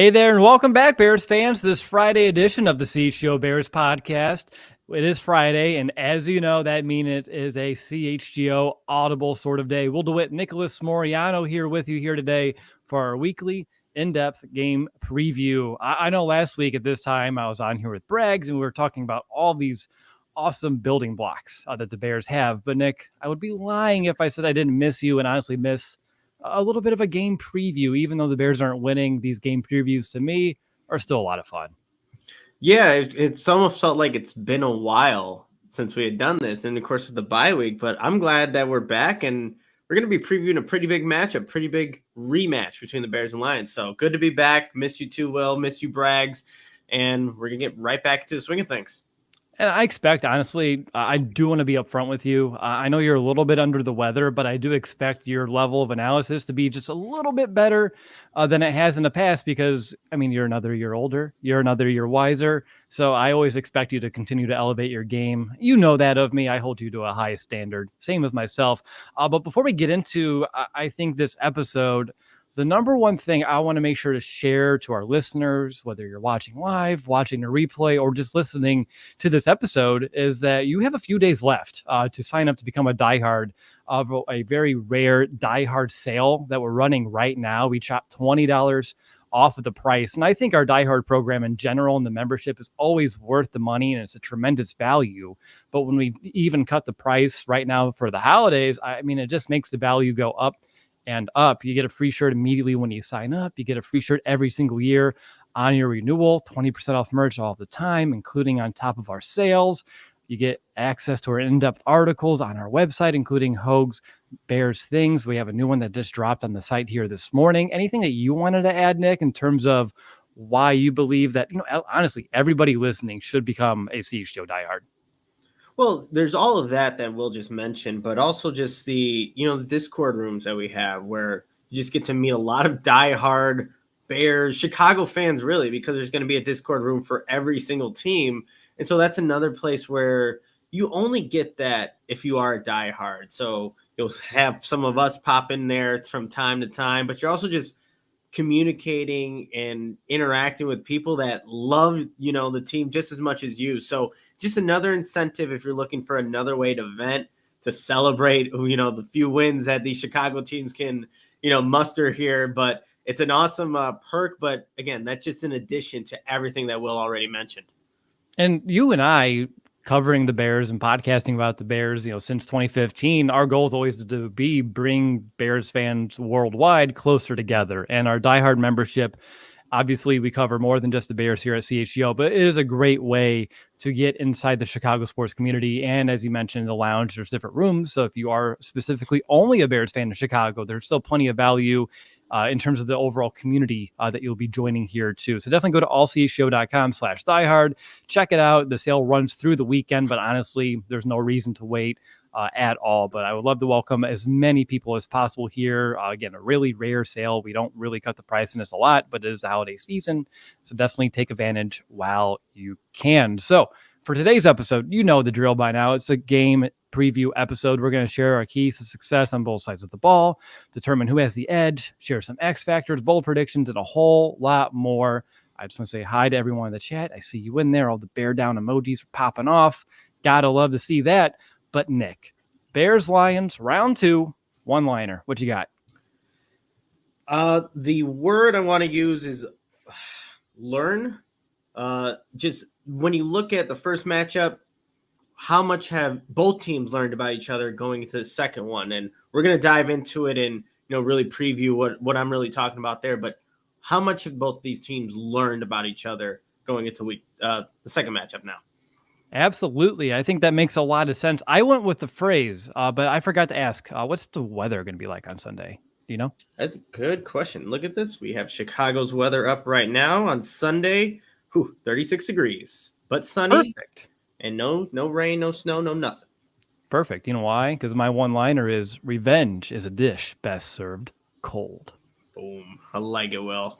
Hey there, and welcome back, Bears fans, to this Friday edition of the CHGO Bears Podcast. It is Friday, and as you know, that means it is a CHGO audible sort of day. Will DeWitt, Nicholas Moreano here with you here today for our weekly in-depth game preview. I know last week at this time I was on here with Braggs, and we were talking about all these awesome building blocks that the Bears have. But Nick, I would be lying if I said I didn't miss you and honestly miss a little bit of a game preview. Even though the Bears aren't winning, these game previews to me are still a lot of fun. Yeah, it's almost felt like it's been a while since we had done this, and of course with the bye week, but I'm glad that we're back, and we're going to be previewing a pretty big matchup, pretty big rematch between the Bears and Lions. So good to be back. Miss you too, Will. Miss you, Braggs. And we're going to get right back to the swing of things. And I expect, honestly, I do want to be upfront with you. I know you're a little bit under the weather, but I do expect your level of analysis to be just a little bit better than it has in the past because, I mean, you're another year older. You're another year wiser. So I always expect you to continue to elevate your game. You know that of me. I hold you to a high standard. Same with myself. But before we get into, I think this episode, the number one thing I want to make sure to share to our listeners, whether you're watching live, watching a replay, or just listening to this episode, is that you have a few days left to sign up to become a diehard of a very rare diehard sale that we're running right now. We chopped $20 off of the price. And I think our diehard program in general and the membership is always worth the money and it's a tremendous value. But when we even cut the price right now for the holidays, I mean, it just makes the value go up and up. You get a free shirt immediately when you sign up. You get a free shirt every single year on your renewal, 20% off merch all the time, including on top of our sales. You get access to our in-depth articles on our website, including Hoag's Bears Things. We have a new one that just dropped on the site here this morning. Anything that you wanted to add, Nick, in terms of why you believe that, honestly, everybody listening should become a CHGO diehard? Well, there's all of that we'll just mention, but also just the Discord rooms that we have where you just get to meet a lot of diehard Bears, Chicago fans, really, because there's going to be a Discord room for every single team. And so that's another place where you only get that if you are a diehard. So you'll have some of us pop in there from time to time, but you're also just communicating and interacting with people that love, the team just as much as you. So just another incentive if you're looking for another way to vent, to celebrate, the few wins that these Chicago teams can, muster here. But it's an awesome perk. But again, that's just in addition to everything that Will already mentioned. And you and I, covering the Bears and podcasting about the Bears, since 2015, our goal is always to bring Bears fans worldwide closer together. And our diehard membership, obviously, we cover more than just the Bears here at CHGO, but it is a great way to get inside the Chicago sports community. And as you mentioned, in the lounge, there's different rooms. So if you are specifically only a Bears fan in Chicago, there's still plenty of value in terms of the overall community that you'll be joining here too. So definitely go to allchgo.com/diehard. Check it out. The sale runs through the weekend, but honestly, there's no reason to wait at all. But I would love to welcome as many people as possible here. Again, a really rare sale. We don't really cut the price in this a lot, but it is the holiday season. So definitely take advantage while you can. So for today's episode, you know the drill by now. It's a game preview episode. We're going to share our keys to success on both sides of the ball, determine who has the edge, share some X factors, bold predictions, and a whole lot more. I just want to say hi to everyone in the chat. I see you in there. All the bear down emojis are popping off. Gotta love to see that. But Nick, Bears Lions round 2, one-liner. What you got? The word I want to use is learn. Just when you look at the first matchup, how much have both teams learned about each other going into the second one? And we're going to dive into it and, really preview what I'm really talking about there. But how much have both these teams learned about each other going into the second matchup now? Absolutely. I think that makes a lot of sense. I went with the phrase, but I forgot to ask, what's the weather going to be like on Sunday? Do you know? That's a good question. Look at this. We have Chicago's weather up right now on Sunday. 36 degrees, but sunny. Perfect. And no rain, no snow, no nothing. Perfect. You know why? Because my one-liner is revenge is a dish best served cold. Boom. I like it, Will.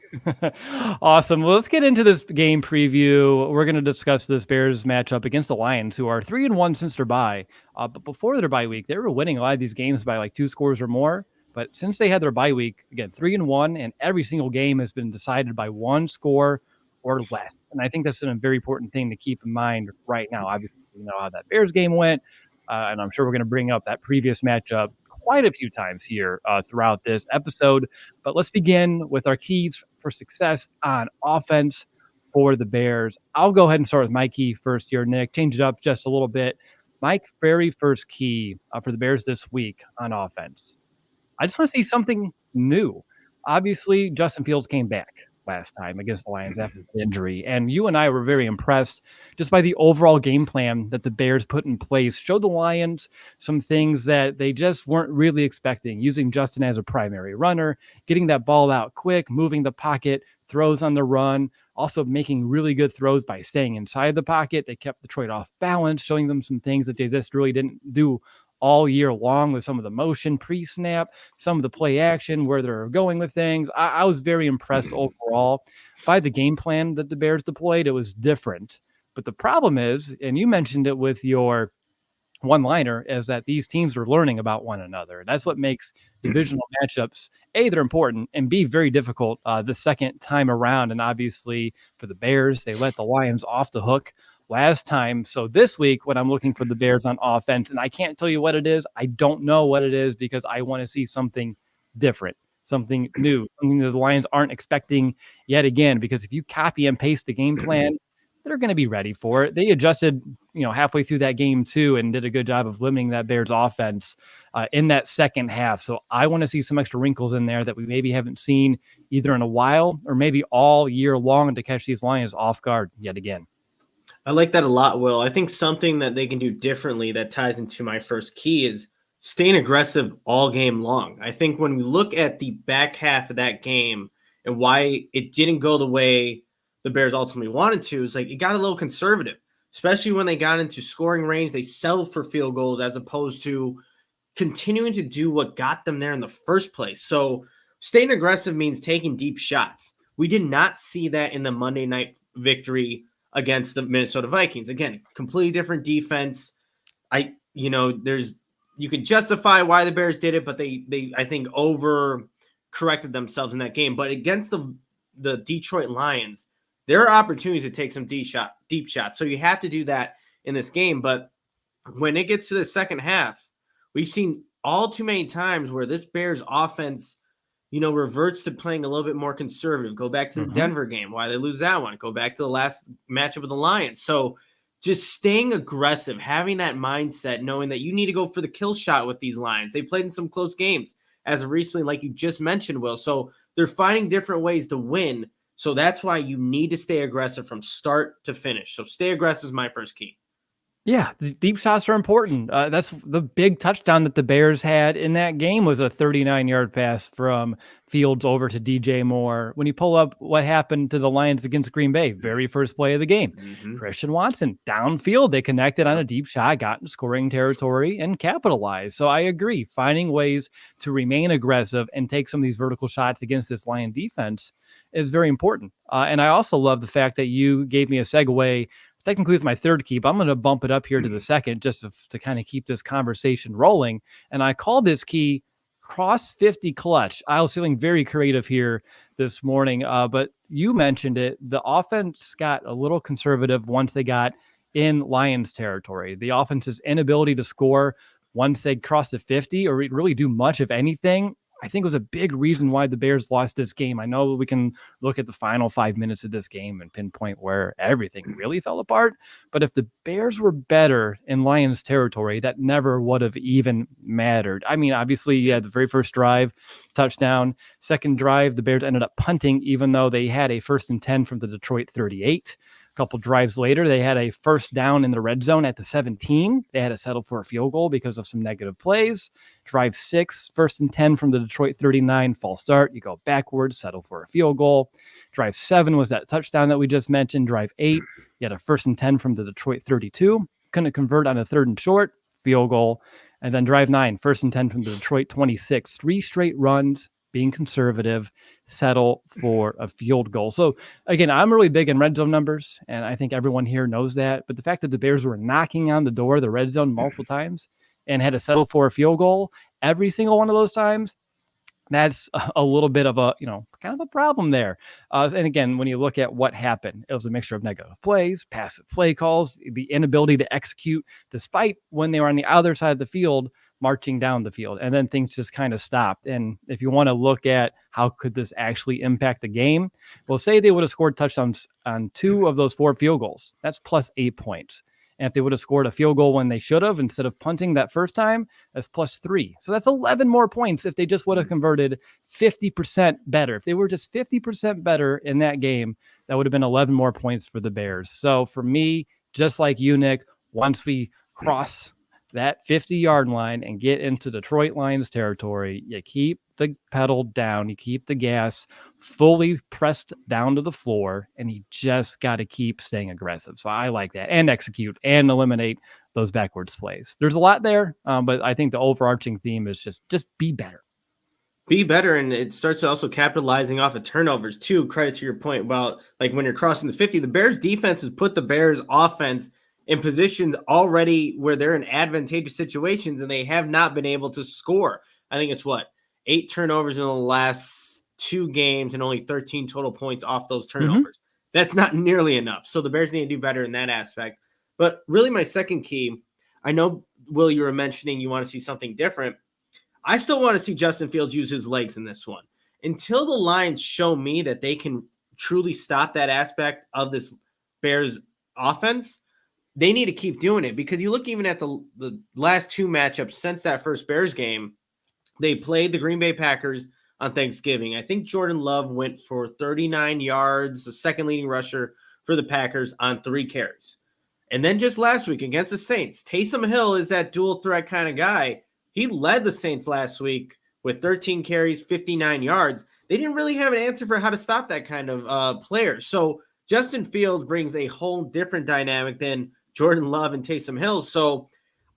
Awesome. Well, let's get into this game preview. We're going to discuss this Bears matchup against the Lions, who are 3-1 since their bye. But before their bye week, they were winning a lot of these games by like 2 scores or more. But since they had their bye week, again, 3-1, and every single game has been decided by one score or less. And I think that's a very important thing to keep in mind right now. Obviously, you know how that Bears game went, and I'm sure we're going to bring up that previous matchup quite a few times here throughout this episode. But let's begin with our keys for success on offense for the Bears. I'll go ahead and start with my key first here, Nick. Change it up just a little bit. My very first key for the Bears this week on offense. I just want to see something new. Obviously, Justin Fields came back last time against the Lions after the injury, and you and I were very impressed just by the overall game plan that the Bears put in place. Showed the Lions some things that they just weren't really expecting, using Justin as a primary runner, getting that ball out quick, moving the pocket, throws on the run, also making really good throws by staying inside the pocket. They kept Detroit off balance, showing them some things that they just really didn't do all year long, with some of the motion pre-snap, some of the play action, where they're going with things. I was very impressed overall by the game plan that the Bears deployed. It was different. But the problem is, and you mentioned it with your one-liner, is that these teams are learning about one another. That's what makes divisional matchups, A, they're important, and B, very difficult the second time around. And obviously for the Bears, they let the Lions off the hook last time. So this week, when I'm looking for the Bears on offense, and I can't tell you what it is, I don't know what it is, because I want to see something different, something new, something that the Lions aren't expecting yet again. Because if you copy and paste the game plan, they're going to be ready for it. They adjusted, halfway through that game too, and did a good job of limiting that Bears offense in that second half. So I want to see some extra wrinkles in there that we maybe haven't seen either in a while or maybe all year long, to catch these Lions off guard yet again. I like that a lot, Will. I think something that they can do differently that ties into my first key is staying aggressive all game long. I think when we look at the back half of that game and why it didn't go the way the Bears ultimately wanted to, is like it got a little conservative, especially when they got into scoring range. They settled for field goals as opposed to continuing to do what got them there in the first place. So staying aggressive means taking deep shots. We did not see that in the Monday night victory against the Minnesota Vikings. Again, completely different defense. You could justify why the Bears did it, but they I think over corrected themselves in that game. But against the Detroit Lions, there are opportunities to take some deep shots. So you have to do that in this game. But when it gets to the second half, we've seen all too many times where this Bears offense, reverts to playing a little bit more conservative. Go back to the Denver game, why they lose that one. Go back to the last matchup with the Lions. So just staying aggressive, having that mindset, knowing that you need to go for the kill shot with these Lions. They played in some close games as of recently, like you just mentioned, Will. So they're finding different ways to win. So that's why you need to stay aggressive from start to finish. So stay aggressive is my first key. Yeah, the deep shots are important. That's the big touchdown that the Bears had in that game, was a 39-yard pass from Fields over to DJ Moore. When you pull up what happened to the Lions against Green Bay, very first play of the game, Christian Watson downfield, they connected on a deep shot, got in scoring territory, and capitalized. So I agree, finding ways to remain aggressive and take some of these vertical shots against this Lion defense is very important. And I also love the fact that you gave me a segue. That concludes my third key, but I'm going to bump it up here to the second, just to kind of keep this conversation rolling. And I call this key cross 50 clutch. I was feeling very creative here this morning, but you mentioned it. The offense got a little conservative once they got in Lions territory. The offense's inability to score once they crossed the 50 or really do much of anything, I think was a big reason why the Bears lost this game. I know we can look at the final 5 minutes of this game and pinpoint where everything really fell apart. But if the Bears were better in Lions territory, that never would have even mattered. I mean, obviously, yeah, the very first drive, touchdown. Second drive, the Bears ended up punting, even though they had a 1st and 10 from the Detroit 38. Couple drives later, they had a first down in the red zone at the 17. They had to settle for a field goal because of some negative plays. Drive 6, 1st and 10 from the Detroit 39, false start. You go backwards, settle for a field goal. Drive 7 was that touchdown that we just mentioned. Drive 8, you had a 1st and 10 from the Detroit 32. Couldn't convert on a 3rd and short, field goal. And then drive 9, 1st and 10 from the Detroit 26. 3 straight runs, being conservative, settle for a field goal. So again, I'm really big in red zone numbers, and I think everyone here knows that. But the fact that the Bears were knocking on the door of the red zone multiple times and had to settle for a field goal every single one of those times, That's a little bit of a, kind of a problem there. And again, when you look at what happened, it was a mixture of negative plays, passive play calls, the inability to execute, despite when they were on the other side of the field, marching down the field. And then things just kind of stopped. And if you want to look at how could this actually impact the game, well, say they would have scored touchdowns on 2 of those 4 field goals. That's plus 8 points. And if they would have scored a field goal when they should have, instead of punting that first time, that's plus 3. So that's 11 more points if they just would have converted 50% better. If they were just 50% better in that game, that would have been 11 more points for the Bears. So for me, just like you, Nick, once we cross that 50-yard line and get into Detroit Lions territory, you keep the pedal down, you keep the gas fully pressed down to the floor, and you just got to keep staying aggressive. So I like that, and execute and eliminate those backwards plays. There's a lot there, but I think the overarching theme is just be better. Be better, and it starts to also capitalizing off of turnovers too. Credit to your point about like when you're crossing the 50, the Bears defense has put the Bears offense in positions already where they're in advantageous situations, and they have not been able to score. I think it's 8 turnovers in the last 2 games and only 13 total points off those turnovers. That's not nearly enough. So the Bears need to do better in that aspect. But really my second key, I know, Will, you were mentioning you want to see something different. I still want to see Justin Fields use his legs in this one. Until the Lions show me that they can truly stop that aspect of this Bears offense, they need to keep doing it, because you look even at the last 2 matchups since that first Bears game, they played the Green Bay Packers on Thanksgiving. I think Jordan Love went for 39 yards, the second leading rusher for the Packers on 3 carries. And then just last week against the Saints, Taysom Hill is that dual threat kind of guy. He led the Saints last week with 13 carries, 59 yards. They didn't really have an answer for how to stop that kind of player. So Justin Fields brings a whole different dynamic than Jordan Love and Taysom Hill. So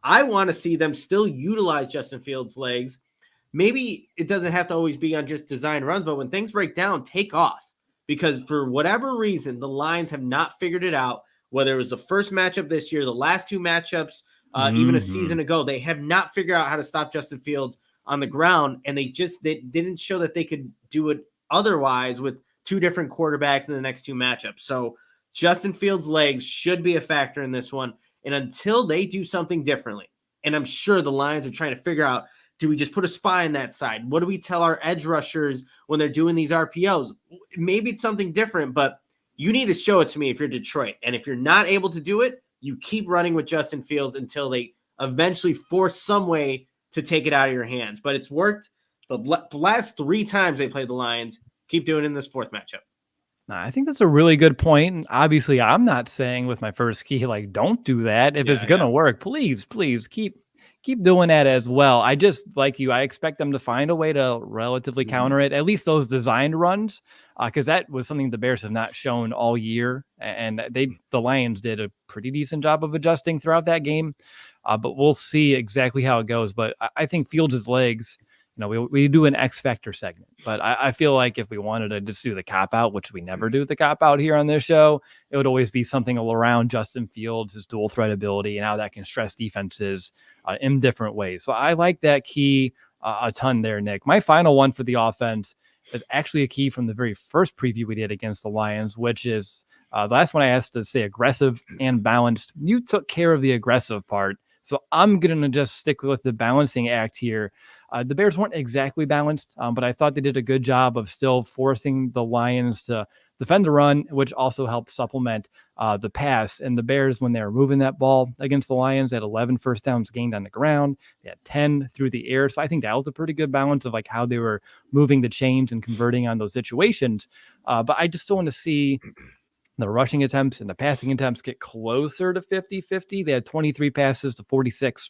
I want to see them still utilize Justin Fields' legs. Maybe it doesn't have to always be on just design runs, but when things break down, take off. Because for whatever reason, the Lions have not figured it out, whether it was the first matchup this year, the last 2 matchups, even a season ago, they have not figured out how to stop Justin Fields on the ground, and they didn't show that they could do it otherwise with 2 different quarterbacks in the next 2 matchups. So Justin Fields' legs should be a factor in this one. And until they do something differently, and I'm sure the Lions are trying to figure out, do we just put a spy on that side? What do we tell our edge rushers when they're doing these RPOs? Maybe it's something different, but you need to show it to me if you're Detroit. And if you're not able to do it, you keep running with Justin Fields until they eventually force some way to take it out of your hands. But it's worked the last 3 times they played the Lions. Keep doing it in this 4th matchup. I think that's a really good point. And obviously, I'm not saying with my first key, like, don't do that. If it's going to work, please keep doing that as well. I just, like you, I expect them to find a way to relatively counter it, at least those designed runs, because that was something the Bears have not shown all year. And the Lions did a pretty decent job of adjusting throughout that game. But we'll see exactly how it goes. But I think Fields' legs, we do an X Factor segment, but I feel like if we wanted to just do the cop out, which we never do the cop out here on this show, it would always be something around Justin Fields, his dual threat ability, and how that can stress defenses in different ways. So I like that key a ton there, Nick. My final one for the offense is actually a key from the very first preview we did against the Lions, which is the last one I asked to say aggressive and balanced. You took care of the aggressive part. So I'm going to just stick with the balancing act here. The Bears weren't exactly balanced, but I thought they did a good job of still forcing the Lions to defend the run, which also helped supplement the pass. And the Bears, when they were moving that ball against the Lions, had 11 first downs gained on the ground. They had 10 through the air. So I think that was a pretty good balance of like how they were moving the chains and converting on those situations. But I just still want to see the rushing attempts and the passing attempts get closer to 50-50. They had 23 passes to 46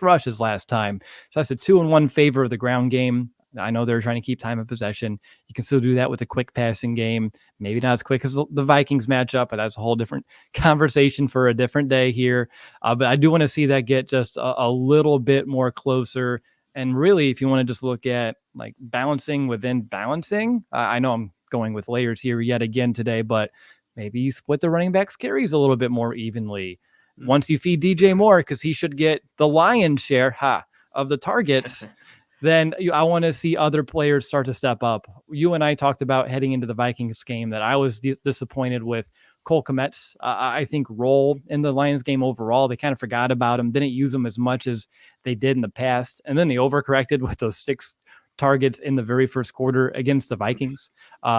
rushes last time. So that's a 2-1 favor of the ground game. I know they're trying to keep time of possession. You can still do that with a quick passing game. Maybe not as quick as the Vikings matchup, but that's a whole different conversation for a different day here. But I do want to see that get just a little bit more closer. And really, if you want to just look at like balancing within balancing, I know I'm going with layers here yet again today, but maybe you split the running backs carries a little bit more evenly. Once you feed DJ Moore, because he should get the lion's share of the targets, then I want to see other players start to step up. You and I talked about heading into the Vikings game that I was disappointed with Cole Kmet's, I think, role in the Lions game overall. They kind of forgot about him, didn't use him as much as they did in the past. And then they overcorrected with those 6 targets in the very first quarter against the Vikings.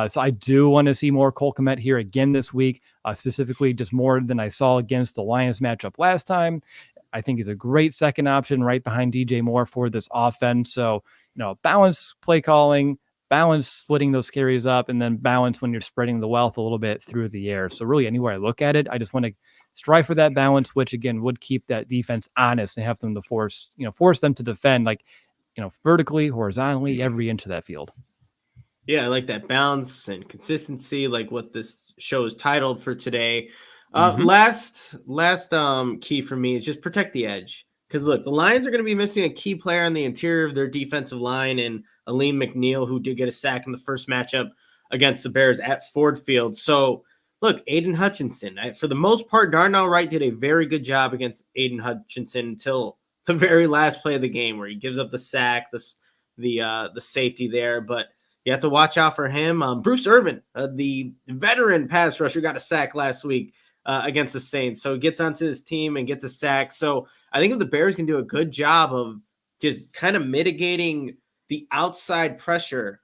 So I do want to see more Cole Kmet here again this week, specifically just more than I saw against the Lions matchup last time. I think he's a great second option right behind DJ Moore for this offense. So, balance play calling, balance splitting those carries up, and then balance when you're spreading the wealth a little bit through the air. So really anywhere I look at it, I just want to strive for that balance, which again would keep that defense honest and have them to force them to defend vertically, horizontally, every inch of that field. Yeah, I like that balance and consistency, like what this show is titled for today. Last key for me is just protect the edge. Because look, the Lions are going to be missing a key player on the interior of their defensive line, and Aleem McNeil, who did get a sack in the first matchup against the Bears at Ford Field. So look, Aiden Hutchinson, for the most part, Darnell Wright did a very good job against Aiden Hutchinson until the very last play of the game where he gives up the sack, the safety there. But you have to watch out for him. Bruce Irvin, the veteran pass rusher, got a sack last week against the Saints. So he gets onto his team and gets a sack. So I think if the Bears can do a good job of just kind of mitigating the outside pressure,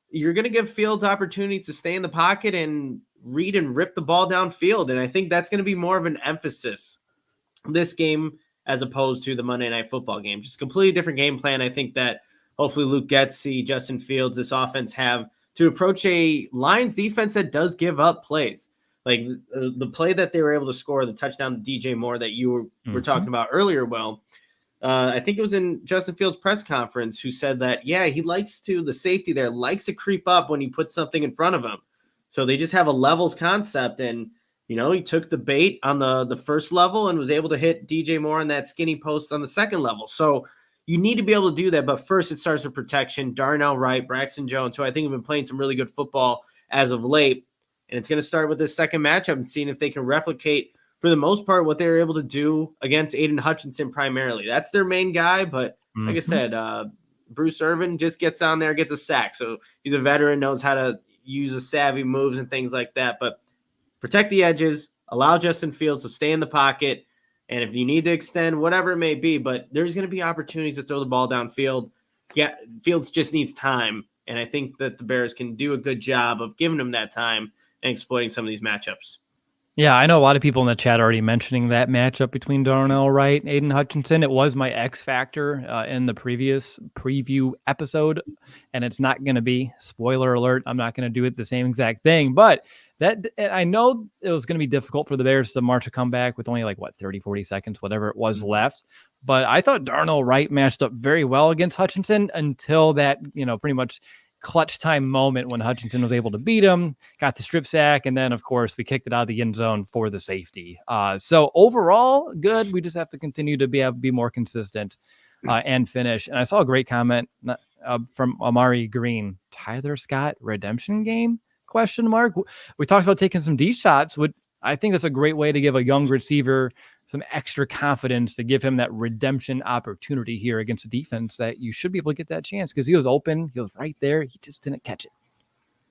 you're going to give Fields opportunity to stay in the pocket and read and rip the ball downfield. And I think that's going to be more of an emphasis this game as opposed to the Monday Night Football game. Just completely different game plan. I think that hopefully Luke Getsy, Justin Fields, this offense have to approach a Lions defense that does give up plays. Like the play that they were able to score, the touchdown to DJ Moore that you were talking about earlier, I think it was in Justin Fields' press conference, who said that, the safety there likes to creep up when you put something in front of him. So they just have a levels concept. And, he took the bait on the first level and was able to hit DJ Moore on that skinny post on the second level. So you need to be able to do that. But first it starts with protection. Darnell Wright, Braxton Jones, who I think have been playing some really good football as of late. And it's going to start with this second matchup and seeing if they can replicate, for the most part, what they were able to do against Aiden Hutchinson primarily. That's their main guy. But like I said, Bruce Irvin just gets on there, gets a sack. So he's a veteran, knows how to use the savvy moves and things like that. But protect the edges, allow Justin Fields to stay in the pocket. And if you need to extend, whatever it may be, but there's going to be opportunities to throw the ball downfield. Yeah, Fields just needs time. And I think that the Bears can do a good job of giving him that time and exploiting some of these matchups. Yeah, I know a lot of people in the chat already mentioning that matchup between Darnell Wright and Aiden Hutchinson. It was my X factor in the previous preview episode, and it's not going to be, spoiler alert, I'm not going to do it the same exact thing. But I know it was going to be difficult for the Bears to march a comeback with only 30, 40 seconds, whatever it was left. But I thought Darnell Wright matched up very well against Hutchinson until that, pretty much clutch time moment when Hutchinson was able to beat him, got the strip sack, and then of course we kicked it out of the end zone for the safety. So overall, good. We just have to continue to be more consistent and finish. And I saw a great comment from Amari Green. Tyler Scott redemption game? ? We talked about taking some D shots. I think that's a great way to give a young receiver some extra confidence, to give him that redemption opportunity here against a defense that you should be able to get that chance, because he was open. He was right there. He just didn't catch it.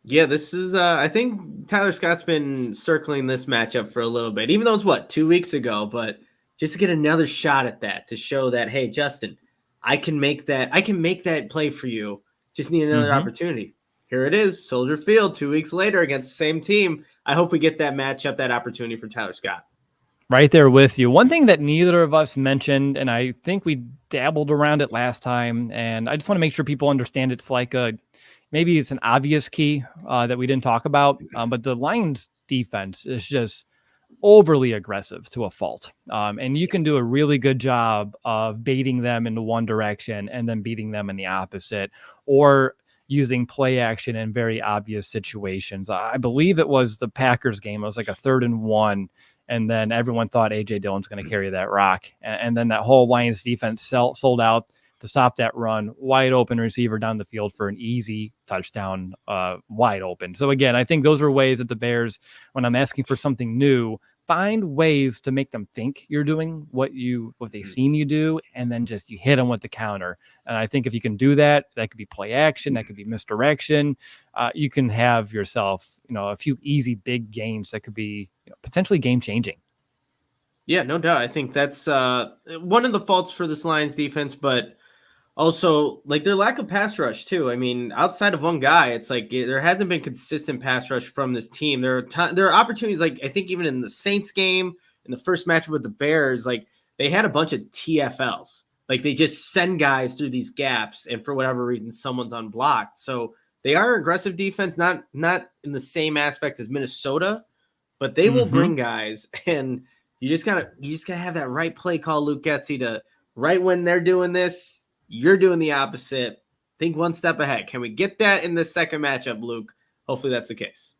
Yeah, this is, I think Tyler Scott's been circling this matchup for a little bit, even though it's 2 weeks ago, but just to get another shot at that, to show that, hey, Justin, I can make that play for you. Just need another opportunity. Here it is, Soldier Field, 2 weeks later against the same team. I hope we get that matchup, that opportunity for Tyler Scott. Right there with you. One thing that neither of us mentioned, and I think we dabbled around it last time, and I just want to make sure people understand, it's maybe it's an obvious key that we didn't talk about, but the Lions defense is just overly aggressive to a fault. And you can do a really good job of baiting them into one direction and then beating them in the opposite, or using play action in very obvious situations. I believe it was the Packers game. It was like a 3rd and 1. And then everyone thought A.J. Dillon's going to carry that rock. And then that whole Lions defense sold out to stop that run. Wide open receiver down the field for an easy touchdown, wide open. So again, I think those are ways that the Bears, when I'm asking for something new, find ways to make them think you're doing what they've seen you do, and then just you hit them with the counter. And I think if you can do that, that could be play action, that could be misdirection. You can have yourself, a few easy big games that could be potentially game changing. Yeah, no doubt. I think that's one of the faults for this Lions defense, but also like their lack of pass rush too. I mean, outside of one guy, it's like there hasn't been consistent pass rush from this team. There are opportunities, like I think even in the Saints game, in the first matchup with the Bears, like they had a bunch of TFLs. Like they just send guys through these gaps, and for whatever reason, someone's unblocked. So they are aggressive defense, not in the same aspect as Minnesota, but they will bring guys, and you just gotta have that right play call, Luke Getsy, to right when they're doing this, you're doing the opposite. Think one step ahead. Can we get that in the second matchup, Luke? Hopefully that's the case.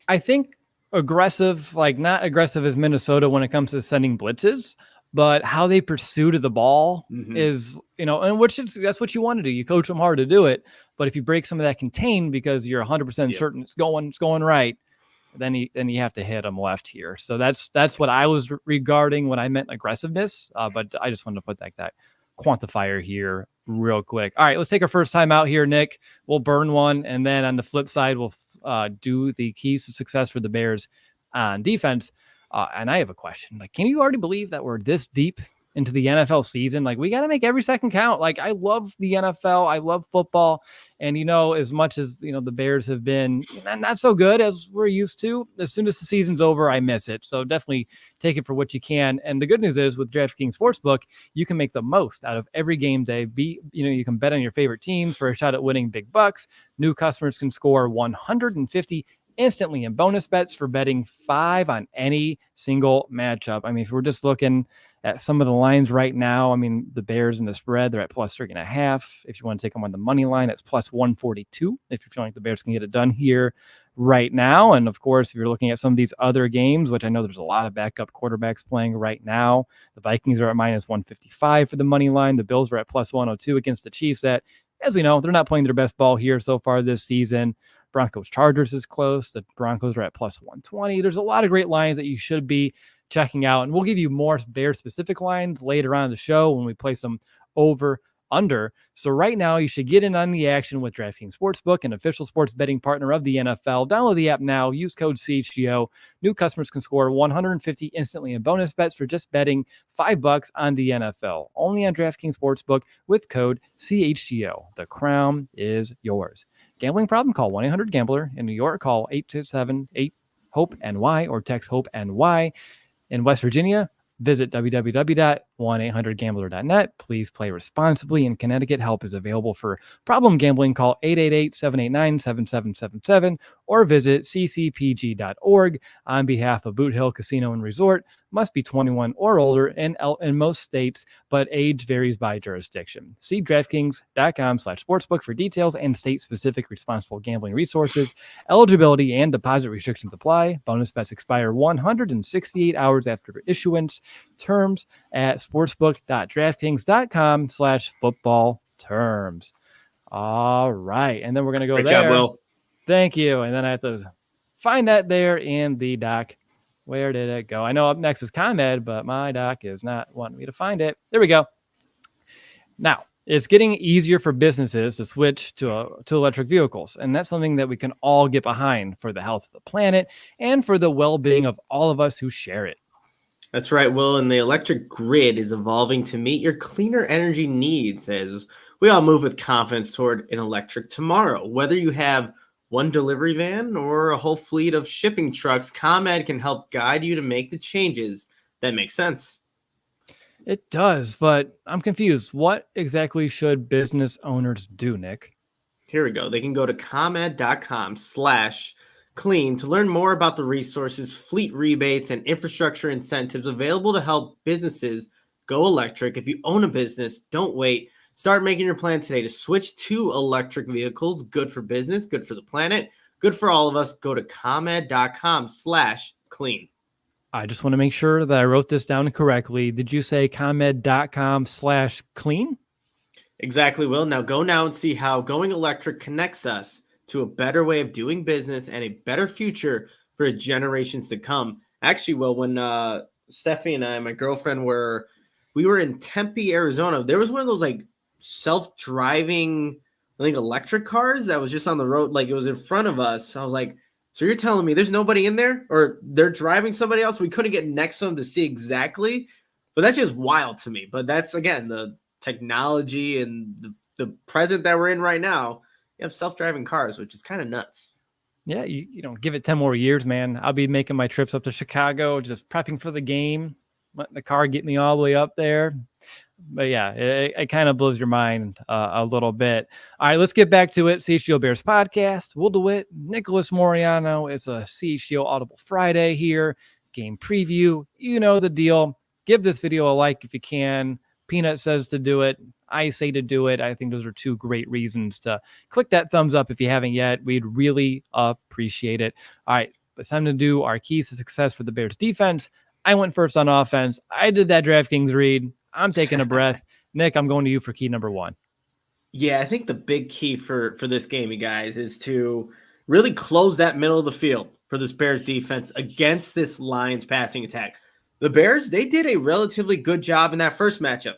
I think aggressive, like not aggressive as Minnesota when it comes to sending blitzes, but how they pursue to the ball is, and that's what you want to do. You coach them hard to do it. But if you break some of that contain because you're 100% certain it's going right, then you have to hit them left here. So that's what I was regarding when I meant aggressiveness. But I just wanted to put that quantifier here real quick. All right, let's take our first time out here, Nick. We'll burn one, and then on the flip side, we'll do the keys to success for the Bears on defense. And I have a question. Like, can you already believe that we're this deep into the NFL season? Like, we got to make every second count. Like, I love the NFL. I love football. And, as much as, the Bears have been not so good as we're used to, as soon as the season's over, I miss it. So definitely take it for what you can. And the good news is with DraftKings Sportsbook, you can make the most out of every game day. You can bet on your favorite teams for a shot at winning big bucks. New customers can score 150 instantly in bonus bets for betting 5 on any single matchup. I mean, if we're just looking at some of the lines right now, I mean, the Bears and the spread, they're at plus 3.5. If you want to take them on the money line, it's plus 142. If you're feeling like the Bears can get it done here right now. And of course, if you're looking at some of these other games, which I know there's a lot of backup quarterbacks playing right now, the Vikings are at minus 155 for the money line. The Bills are at plus 102 against the Chiefs that, as we know, they're not playing their best ball here so far this season. Broncos Chargers is close. The Broncos are at plus 120. There's a lot of great lines that you should be checking out. And we'll give you more Bears specific lines later on in the show when we play some over under. So right now you should get in on the action with DraftKings Sportsbook, an official sports betting partner of the NFL. Download the app now. Use code CHGO. New customers can score 150 instantly in bonus bets for just betting $5 on the NFL. Only on DraftKings Sportsbook with code CHGO. The crown is yours. Gambling problem? Call 1-800-GAMBLER. In New York, call 867-8-HOPE-NY or text HOPE-NY. In West Virginia, visit www.1800gambler.net. Please play responsibly. In Connecticut, help is available for problem gambling. Call 888-789-7777 or visit ccpg.org. On behalf of Boot Hill Casino and Resort, must be 21 or older in most states, but age varies by jurisdiction. See DraftKings.com/sportsbook for details and state-specific responsible gambling resources. Eligibility and deposit restrictions apply. Bonus bets expire 168 hours after issuance. Terms at sportsbook.draftkings.com/football terms. All right. And then we're going to go Great there. Job, Will. Thank you. And then I have to find that there in the doc. Where did it go? I know up next is ComEd, but my doc is not wanting me to find it. There we go. Now, it's getting easier for businesses to switch to electric vehicles. And that's something that we can all get behind for the health of the planet and for the well-being of all of us who share it. That's right, Will. And the electric grid is evolving to meet your cleaner energy needs as we all move with confidence toward an electric tomorrow. Whether you have one delivery van or a whole fleet of shipping trucks, ComEd can help guide you to make the changes that make sense. It does, but I'm confused. What exactly should business owners do, Nick? Here we go. They can go to ComEd.com/clean to learn more about the resources, fleet rebates, and infrastructure incentives available to help businesses go electric. If you own a business, don't wait. Start making your plan today to switch to electric vehicles. Good for business, good for the planet, good for all of us. Go to ComEd.com/clean. I just want to make sure that I wrote this down correctly. Did you say ComEd.com/clean? Exactly, Will. Now go now and see how going electric connects us to a better way of doing business and a better future for generations to come. Actually, well, when Stephanie and I, my girlfriend, we were in Tempe, Arizona. There was one of those like self-driving, I think, electric cars that was just on the road. Like it was in front of us. I was like, so you're telling me there's nobody in there, or they're driving somebody else? We couldn't get next to them to see exactly, but that's just wild to me. But that's, again, the technology and the present that we're in right now. You have self-driving cars, which is kind of nuts. Yeah, you know, give it 10 more years, man. I'll be making my trips up to Chicago, just prepping for the game, letting the car get me all the way up there. But yeah, it kind of blows your mind a little bit. All right, let's get back to it. CHGO Bears Podcast. Will DeWitt, Nicholas Moreano. It's a CHGO Audible Friday here. Game preview. You know the deal. Give this video a like if you can. Peanut says to do it. I say to do it. I think those are two great reasons to click that thumbs up if you haven't yet. We'd really appreciate it. All right, it's time to do our keys to success for the Bears defense. I went first on offense. I did that DraftKings read. I'm taking a breath. Nick, I'm going to you for key number one. Yeah, I think the big key for this game, you guys, is to really close that middle of the field for this Bears defense against this Lions passing attack. The Bears, they did a relatively good job in that first matchup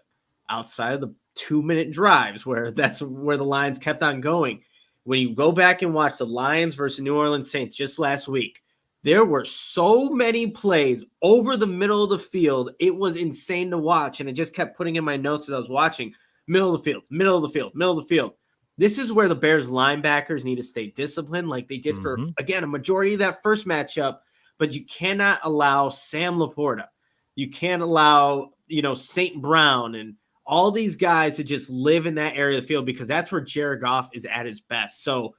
outside of the 2-minute drives where that's where the Lions kept on going. When you go back and watch the Lions versus New Orleans Saints just last week, there were so many plays over the middle of the field. It was insane to watch, and I just kept putting in my notes as I was watching. Middle of the field, middle of the field, middle of the field. This is where the Bears linebackers need to stay disciplined like they did for, again, a majority of that first matchup, but you cannot allow Sam Laporta. You can't allow, St. Brown and all these guys to just live in that area of the field because that's where Jared Goff is at his best. So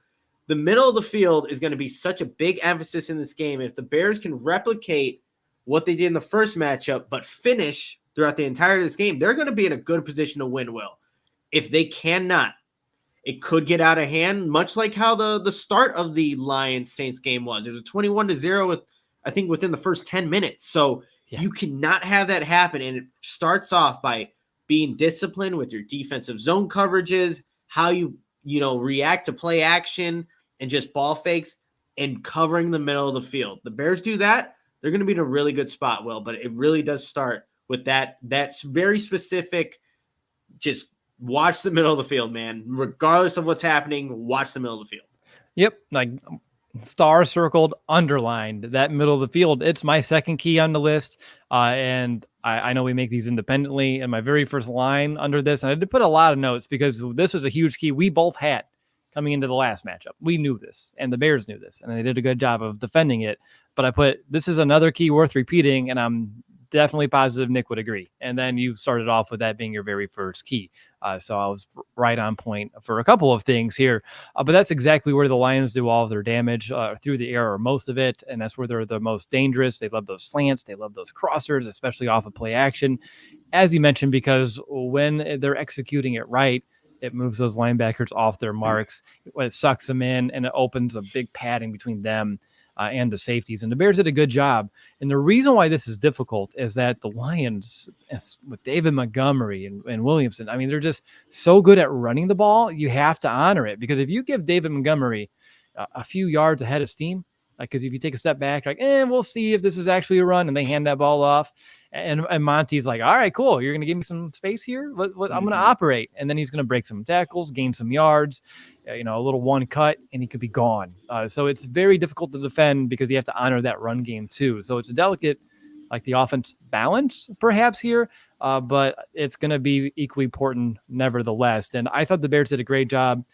the middle of the field is going to be such a big emphasis in this game. If the Bears can replicate what they did in the first matchup, but finish throughout the entirety of this game, they're going to be in a good position to win, Will. If they cannot, it could get out of hand, much like how the start of the Lions-Saints game was. It was 21-0, I think, within the first 10 minutes. So you cannot have that happen. And it starts off by being disciplined with your defensive zone coverages, how you react to play action and just ball fakes, and covering the middle of the field. The Bears do that, they're going to be in a really good spot, Will, but it really does start with that's very specific. Just watch the middle of the field, man. Regardless of what's happening, watch the middle of the field. Yep, like star circled, underlined, that middle of the field. It's my second key on the list, and I know we make these independently. And my very first line under this, and I did put a lot of notes because this was a huge key we both had coming into the last matchup. We knew this, and the Bears knew this, and they did a good job of defending it. But I put, this is another key worth repeating, and I'm definitely positive Nick would agree. And then you started off with that being your very first key. So I was right on point for a couple of things here. But that's exactly where the Lions do all of their damage through the air, or most of it. And that's where they're the most dangerous. They love those slants. They love those crossers, especially off of play action. As you mentioned, because when they're executing it right, it moves those linebackers off their marks. It sucks them in, and it opens a big padding between them and the safeties. And the Bears did a good job. And the reason why this is difficult is that the Lions, with David Montgomery and Williamson, I mean, they're just so good at running the ball. You have to honor it, because if you give David Montgomery a few yards ahead of steam, because if you take a step back, we'll see if this is actually a run, and they hand that ball off. And Monty's like, all right, cool. You're going to give me some space here. I'm going to operate. And then he's going to break some tackles, gain some yards, a little one cut, and he could be gone. So it's very difficult to defend because you have to honor that run game too. So it's a delicate, like the offense balance perhaps here, but it's going to be equally important nevertheless. And I thought the Bears did a great job.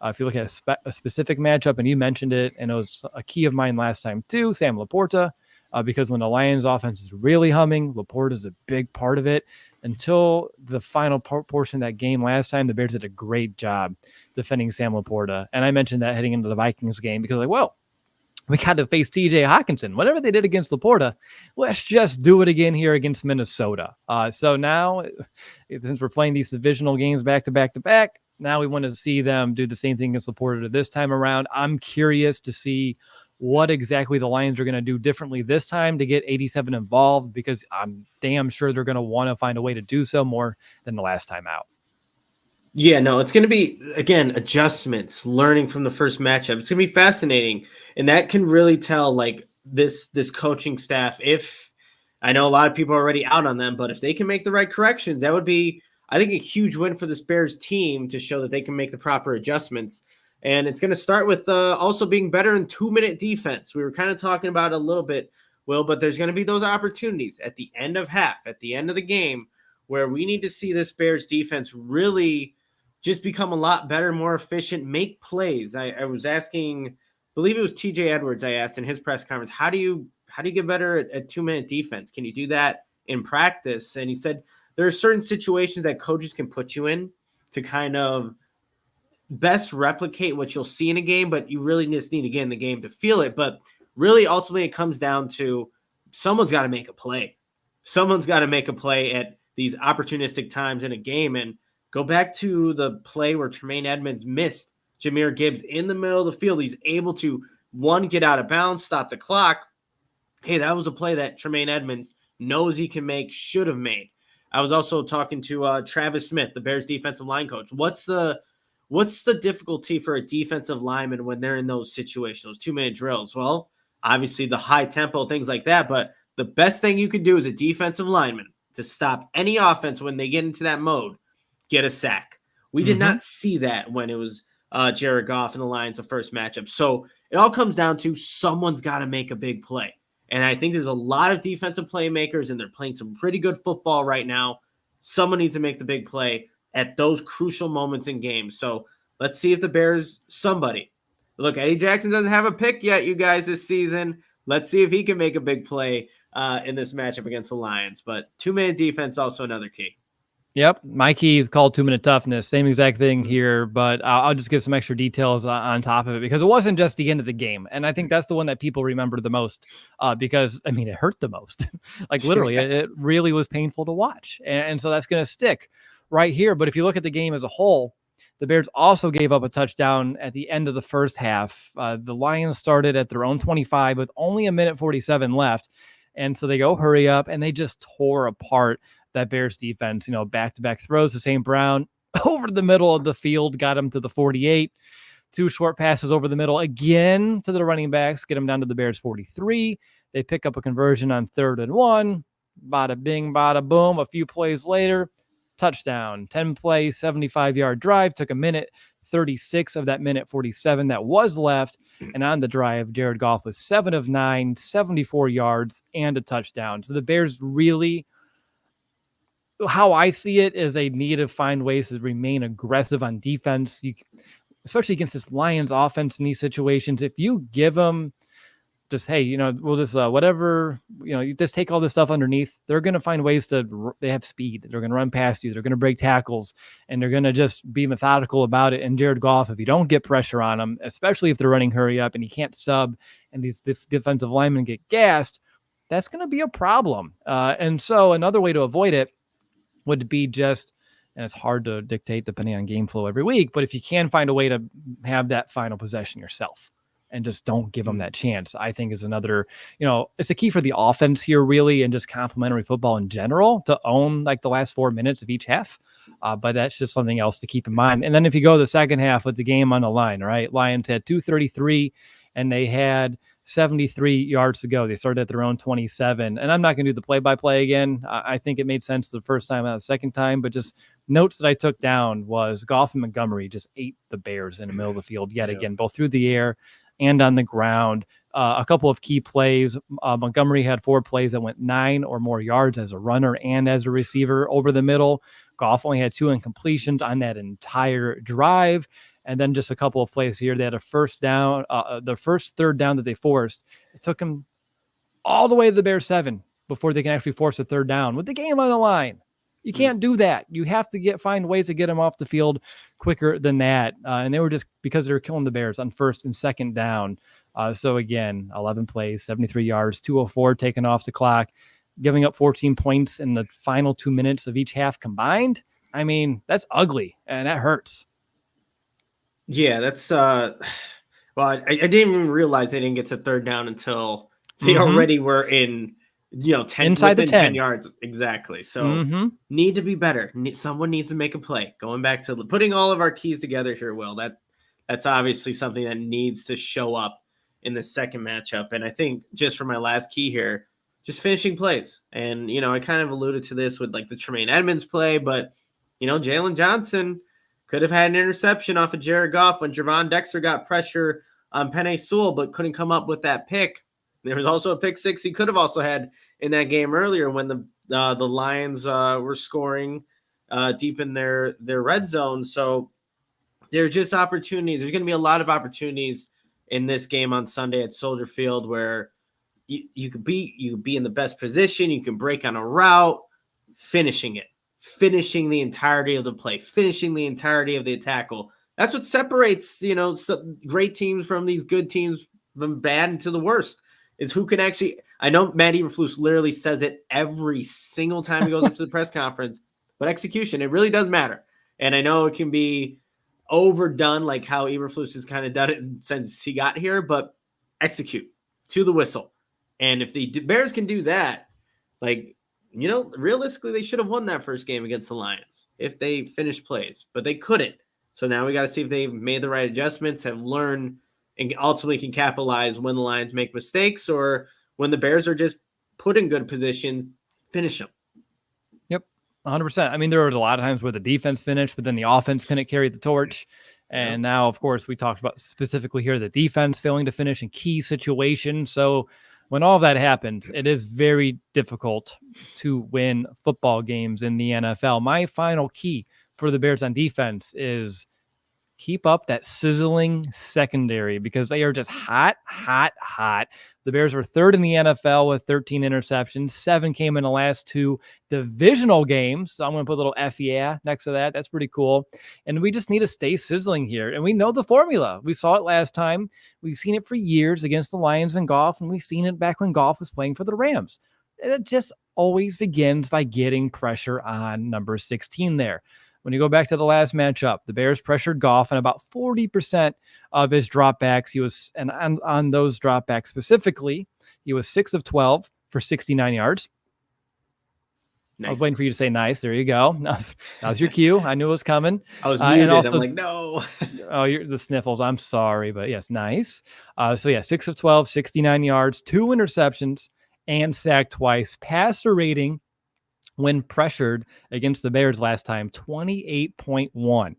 If you look at a specific matchup, and you mentioned it, and it was a key of mine last time too, Sam Laporta. Because when the Lions offense is really humming, Laporta is a big part of it. Until the final portion of that game last time, the Bears did a great job defending Sam Laporta. And I mentioned that heading into the Vikings game because, we got to face TJ Hawkinson. Whatever they did against Laporta, let's just do it again here against Minnesota. So now, since we're playing these divisional games back to back to back, now we want to see them do the same thing against Laporta this time around. I'm curious to see what exactly the Lions are going to do differently this time to get 87 involved, because I'm damn sure they're going to want to find a way to do so more than the last time out. Yeah, no, it's going to be, again, adjustments, learning from the first matchup. It's going to be fascinating. And that can really tell, this coaching staff, if I know a lot of people are already out on them, but if they can make the right corrections, that would be, I think, a huge win for this Bears team to show that they can make the proper adjustments. And it's going to start with also being better in 2-minute defense. We were kind of talking about it a little bit, Will, but there's going to be those opportunities at the end of half, at the end of the game, where we need to see this Bears defense really just become a lot better, more efficient, make plays. I was asking, I believe it was TJ Edwards, I asked in his press conference, how do you get better at 2-minute defense? Can you do that in practice? And he said there are certain situations that coaches can put you in to kind of best replicate what you'll see in a game, but you really just need to get in the game to feel it. But really, ultimately, it comes down to someone's got to make a play. Someone's got to make a play at these opportunistic times in a game. And go back to the play where Tremaine Edmonds missed Jahmyr Gibbs in the middle of the field. He's able to, one, get out of bounds, stop the clock. Hey, that was a play that Tremaine Edmonds knows he can make, should have made. I was also talking to Travis Smith, the Bears defensive line coach. What's the difficulty for a defensive lineman when they're in those situations, those 2-minute drills? Well, obviously the high tempo, things like that, but the best thing you can do as a defensive lineman to stop any offense when they get into that mode, get a sack. We did not see that when it was Jared Goff and the Lions, the first matchup. So it all comes down to someone's got to make a big play. And I think there's a lot of defensive playmakers, and they're playing some pretty good football right now. Someone needs to make the big play at those crucial moments in games. So let's see if the Bears, somebody. Look, Eddie Jackson doesn't have a pick yet, you guys, this season. Let's see if he can make a big play in this matchup against the Lions. But 2-minute defense, also another key. Yep. My key is called 2-minute toughness. Same exact thing here, but I'll just give some extra details on top of it because it wasn't just the end of the game. And I think that's the one that people remember the most because, I mean, it hurt the most. Like literally, it really was painful to watch. And so that's going to stick right here. But if you look at the game as a whole, the Bears also gave up a touchdown at the end of the first half. The Lions started at their own 25 with only 1:47 left. And so they go hurry up, and they just tore apart that Bears defense. Back-to-back throws to St. Brown over the middle of the field, got him to the 48. 2 short passes over the middle again to the running backs, get him down to the Bears 43. They pick up a conversion on 3rd and 1. Bada bing, bada boom. A few plays later, touchdown. 10-play, 75-yard drive. Took 1:36 of that 1:47 that was left. And on the drive, Jared Goff was 7 of 9, 74 yards, and a touchdown. So the Bears really, how I see it, is they need to find ways to remain aggressive on defense, especially against this Lions offense in these situations. If you give them just, hey, we'll just whatever, you just take all this stuff underneath, they're going to find ways they have speed. They're going to run past you. They're going to break tackles, and they're going to just be methodical about it. And Jared Goff, if you don't get pressure on him, especially if they're running hurry up and he can't sub and these defensive linemen get gassed, that's going to be a problem. And so another way to avoid it would be just, and it's hard to dictate depending on game flow every week, but if you can find a way to have that final possession yourself and just don't give them that chance, I think is another, it's a key for the offense here really, and just complimentary football in general, to own like the last 4 minutes of each half. But that's just something else to keep in mind. And then if you go to the second half with the game on the line, right? Lions had 2:33 and they had 73 yards to go. They started at their own 27. And I'm not going to do the play-by-play again. I think it made sense the first time, not the second time, but just notes that I took down was Goff and Montgomery just ate the Bears in the middle of the field yet again, both through the air and on the ground. A couple of key plays. Montgomery had 4 plays that went 9 or more yards as a runner and as a receiver over the middle. Goff only had 2 incompletions on that entire drive. And then just a couple of plays here. They had a first down, the first third down that they forced. It took them all the way to the Bears 7 before they can actually force a third down with the game on the line. You can't do that. You have to find ways to get them off the field quicker than that. And they were just, because they were killing the Bears on first and second down. So again, 11 plays, 73 yards, 2:04 taken off the clock, giving up 14 points in the final 2 minutes of each half combined. I mean, that's ugly and that hurts. Yeah, that's well, I didn't even realize they didn't get to third down until they already were in, 10 inside the 10 yards. Exactly. So need to be better. Someone needs to make a play. Going back to putting all of our keys together here, Will, that's obviously something that needs to show up in the second matchup. And I think just for my last key here, just finishing plays. And, I kind of alluded to this with like the Tremaine Edmonds play, but, Jalen Johnson could have had an interception off of Jared Goff when Javon Dexter got pressure on Penei Sewell, but couldn't come up with that pick. There was also a pick six he could have also had in that game earlier when the Lions were scoring deep in their red zone. So there's just opportunities. There's going to be a lot of opportunities in this game on Sunday at Soldier Field where you could be in the best position. You can break on a route, finishing the entirety of the play, finishing the entirety of the tackle. That's what separates, some great teams from these good teams from bad into the worst is who can actually, I know Matt Eberflus literally says it every single time he goes up to the press conference, but execution, it really does matter. And I know it can be overdone like how Eberflus has kind of done it since he got here, but execute to the whistle. And if the Bears can do that, realistically, they should have won that first game against the Lions if they finished plays, but they couldn't. So now we got to see if they've made the right adjustments, have learned, and ultimately can capitalize when the Lions make mistakes or when the Bears are just put in good position, finish them. Yep, 100%. I mean, there were a lot of times where the defense finished, but then the offense couldn't carry the torch. And now, of course, we talked about specifically here the defense failing to finish in key situations. So when all of that happens, it is very difficult to win football games in the NFL. My final key for the Bears on defense is keep up that sizzling secondary because they are just hot. The Bears were third in the NFL with 13 interceptions. 7 came in the last 2 divisional games. So I'm going to put a little F yeah next to that. That's pretty cool. And we just need to stay sizzling here. And we know the formula. We saw it last time. We've seen it for years against the Lions and Goff, and we've seen it back when Goff was playing for the Rams. And it just always begins by getting pressure on number 16 there. When you go back to the last matchup, the Bears pressured Goff on about 40% of his dropbacks. He was, and on those dropbacks specifically, he was 6 of 12 for 69 yards. Nice. I was waiting for you to say nice. There you go. That was your cue. I knew it was coming. I was muted. And also, I'm like, no. You're the sniffles. I'm sorry, but yes, nice. 6 of 12, 69 yards, 2 interceptions, and sacked twice. Passer rating when pressured against the Bears last time, 28.1.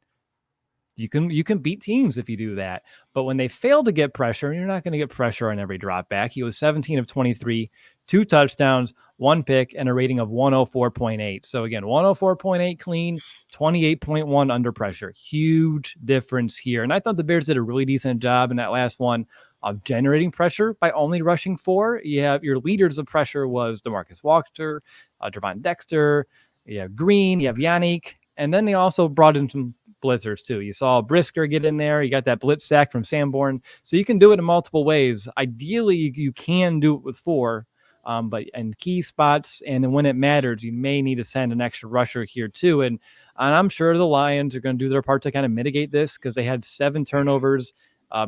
You can beat teams if you do that. But when they fail to get pressure, you're not going to get pressure on every drop back. He was 17 of 23, 2 touchdowns, 1 pick, and a rating of 104.8. So again, 104.8 clean, 28.1 under pressure. Huge difference here. And I thought the Bears did a really decent job in that last one of generating pressure by only rushing 4. You have your leaders of pressure was DeMarcus Walker, Javon Dexter, you have Green, you have Yannick, and then they also brought in some blitzers too. You saw Brisker get in there. You got that blitz sack from Sanborn. So you can do it in multiple ways. Ideally, you can do it with 4, but in key spots and when it matters, you may need to send an extra rusher here too. And I'm sure the Lions are going to do their part to kind of mitigate this because they had 7 turnovers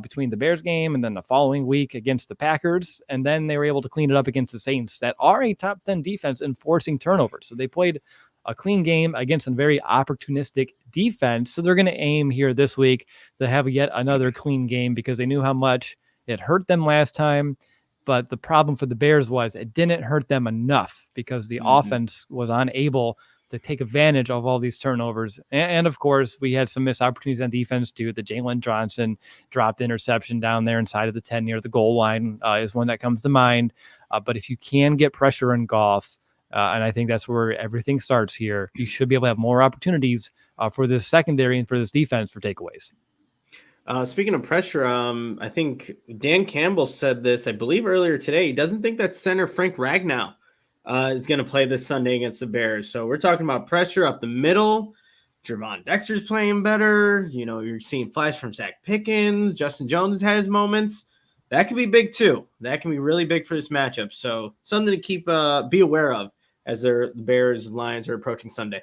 between the Bears game and then the following week against the Packers. And then they were able to clean it up against the Saints that are a top 10 defense in forcing turnovers. So they played a clean game against a very opportunistic defense. So they're going to aim here this week to have yet another clean game because they knew how much it hurt them last time. But the problem for the Bears was it didn't hurt them enough because the offense was unable to take advantage of all these turnovers. And of course, we had some missed opportunities on defense too. The Jalen Johnson dropped interception down there inside of the 10 near the goal line is one that comes to mind. But if you can get pressure in Goff, and I think that's where everything starts here, you should be able to have more opportunities for this secondary and for this defense for takeaways. Speaking of pressure, I think Dan Campbell said this, I believe earlier today. He doesn't think that center Frank Ragnow is going to play this Sunday against the Bears. So we're talking about pressure up the middle. Javon Dexter's playing better. You're seeing flash from Zach Pickens. Justin Jones has had his moments. That could be big too. That can be really big for this matchup. So something to keep be aware of as the Bears Lions are approaching Sunday.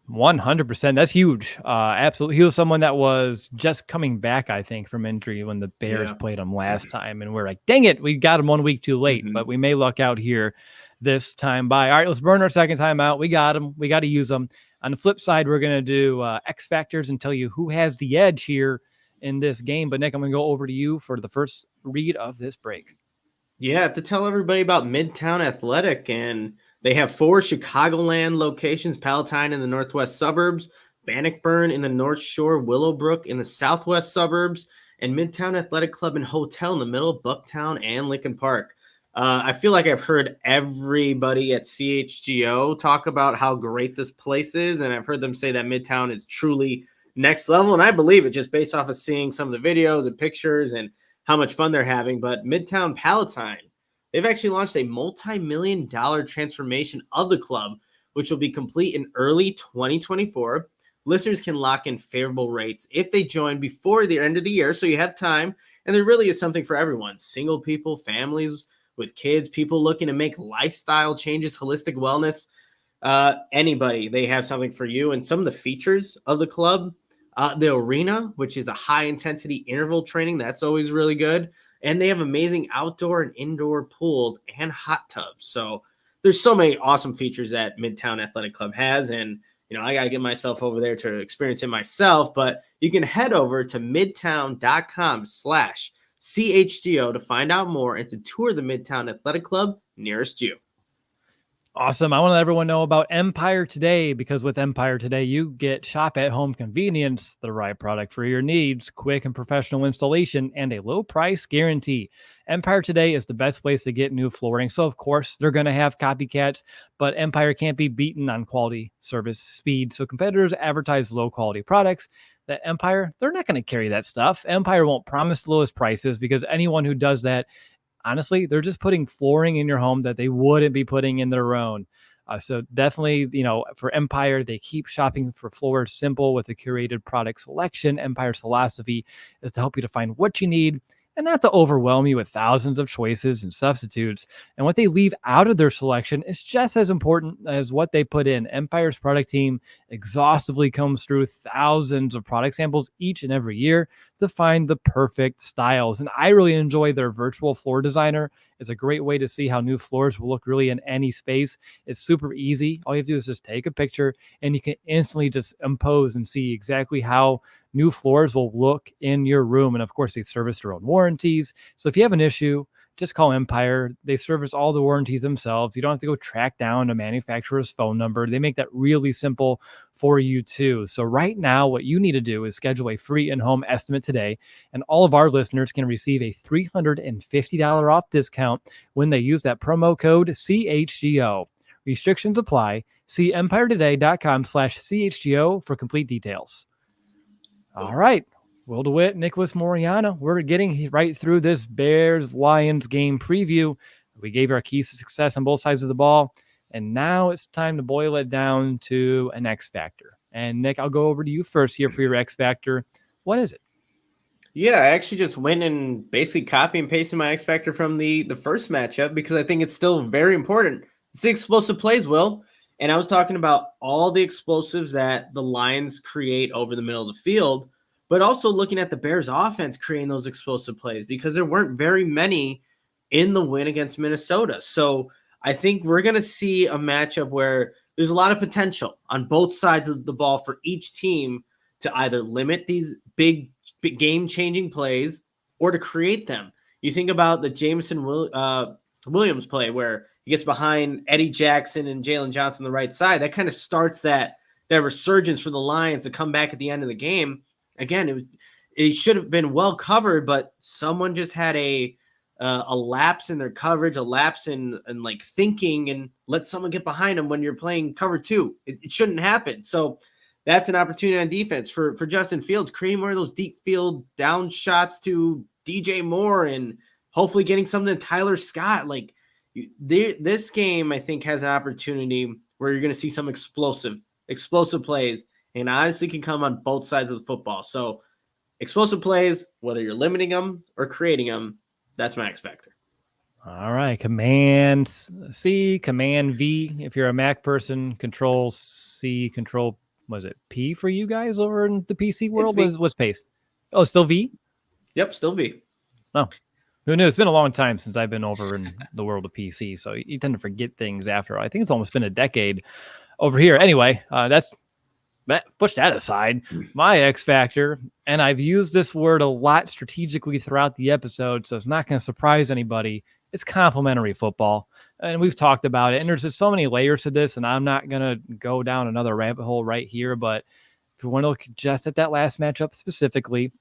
100%. That's huge. Absolutely. He was someone that was just coming back, I think, from injury when the Bears played him last time. And we're like, dang it, we got him 1 week too late, but we may luck out here this time by. All right, let's burn our second time out. We got him. We got to use them. On the flip side, we're going to do X factors and tell you who has the edge here in this game. But Nick, I'm going to go over to you for the first read of this break. Yeah, I have to tell everybody about Midtown Athletic, and they have 4 Chicagoland locations: Palatine in the northwest suburbs, Bannockburn in the North Shore, Willowbrook in the southwest suburbs, and Midtown Athletic Club and Hotel in the middle of Bucktown and Lincoln Park. I feel like I've heard everybody at CHGO talk about how great this place is, and I've heard them say that Midtown is truly next level, and I believe it just based off of seeing some of the videos and pictures and how much fun they're having. But Midtown Palatine, they've actually launched a multi-million-dollar transformation of the club, which will be complete in early 2024. Listeners can lock in favorable rates if they join before the end of the year, so you have time. And there really is something for everyone: single people, families with kids, people looking to make lifestyle changes, holistic wellness, anybody. They have something for you. And some of the features of the club: the arena, which is a high-intensity interval training. That's always really good. And they have amazing outdoor and indoor pools and hot tubs. So there's so many awesome features that Midtown Athletic Club has. And, I got to get myself over there to experience it myself. But you can head over to midtown.com/CHGO to find out more and to tour the Midtown Athletic Club nearest you. Awesome. I want to let everyone know about Empire Today, because with Empire Today, you get shop at home convenience, the right product for your needs, quick and professional installation, and a low price guarantee. Empire Today is the best place to get new flooring. So, of course, they're going to have copycats, but Empire can't be beaten on quality, service, speed. So competitors advertise low quality products. That Empire, they're not going to carry that stuff. Empire won't promise the lowest prices, because anyone who does that, honestly, they're just putting flooring in your home that they wouldn't be putting in their own. So definitely, for Empire, they keep shopping for floors simple with a curated product selection. Empire's philosophy is to help you to find what you need and not to overwhelm you with thousands of choices and substitutes. And what they leave out of their selection is just as important as what they put in. Empire's product team exhaustively combs through thousands of product samples each and every year to find the perfect styles. And I really enjoy their virtual floor designer. It's a great way to see how new floors will look really in any space. It's super easy. All you have to do is just take a picture and you can instantly just impose and see exactly how new floors will look in your room. And of course, they service their own warranties. So if you have an issue, just call Empire. They service all the warranties themselves. You don't have to go track down a manufacturer's phone number. They make that really simple for you too. So right now, what you need to do is schedule a free in-home estimate today. And all of our listeners can receive a $350 off discount when they use that promo code CHGO. Restrictions apply. See empiretoday.com/CHGO for complete details. All right. Will DeWitt, Nicholas Moreano, we're getting right through this Bears-Lions game preview. We gave our keys to success on both sides of the ball, and now it's time to boil it down to an X factor. And Nick, I'll go over to you first here for your X factor. What is it? Yeah, I actually just went and basically copy and pasted my X factor from the first matchup, because I think it's still very important. It's the explosive plays, Will. And I was talking about all the explosives that the Lions create over the middle of the field, but also looking at the Bears offense creating those explosive plays, because there weren't very many in the win against Minnesota. So I think we're going to see a matchup where there's a lot of potential on both sides of the ball for each team to either limit these big game-changing plays or to create them. You think about the Jameson Williams play where he gets behind Eddie Jackson and Jalen Johnson on the right side. That kind of starts that resurgence for the Lions to come back at the end of the game. Again, it should have been well covered, but someone just had a lapse in their coverage, a lapse in like thinking, and let someone get behind them when you're playing cover two. It shouldn't happen. So that's an opportunity on defense for Justin Fields, creating more of those deep field down shots to DJ Moore and hopefully getting something to Tyler Scott. Like this game, I think, has an opportunity where you're going to see some explosive plays, and honestly can come on both sides of the football. So explosive plays, whether you're limiting them or creating them, that's my X factor. All right. Command C, Command V. If you're a Mac person, Control C, Control, was it P for you guys over in the PC world? What's pace? Oh, still V? Yep, still V. Oh, who knew? It's been a long time since I've been over in the world of PC, so you tend to forget things after. I think it's almost been a decade over here. Anyway, that's But push that aside. My X factor, and I've used this word a lot strategically throughout the episode, so it's not going to surprise anybody. It's complementary football. And we've talked about it. And there's just so many layers to this, and I'm not going to go down another rabbit hole right here. But if you want to look just at that last matchup specifically,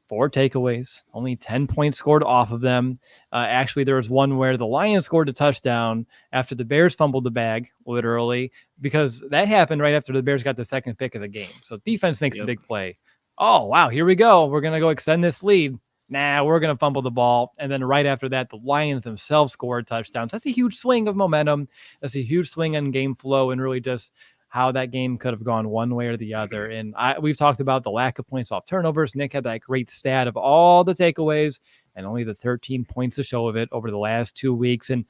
4 takeaways, only 10 points scored off of them. Actually, there was one where the Lions scored a touchdown after the Bears fumbled the bag, literally, because that happened right after the Bears got the second pick of the game. So defense makes a big play. Oh, wow, here we go. We're going to go extend this lead. Nah, we're going to fumble the ball. And then right after that, the Lions themselves scored touchdowns. That's a huge swing of momentum. That's a huge swing on game flow and really just how that game could have gone one way or the other. And we've talked about the lack of points off turnovers. Nick had that great stat of all the takeaways and only the 13 points to show of it over the last 2 weeks. And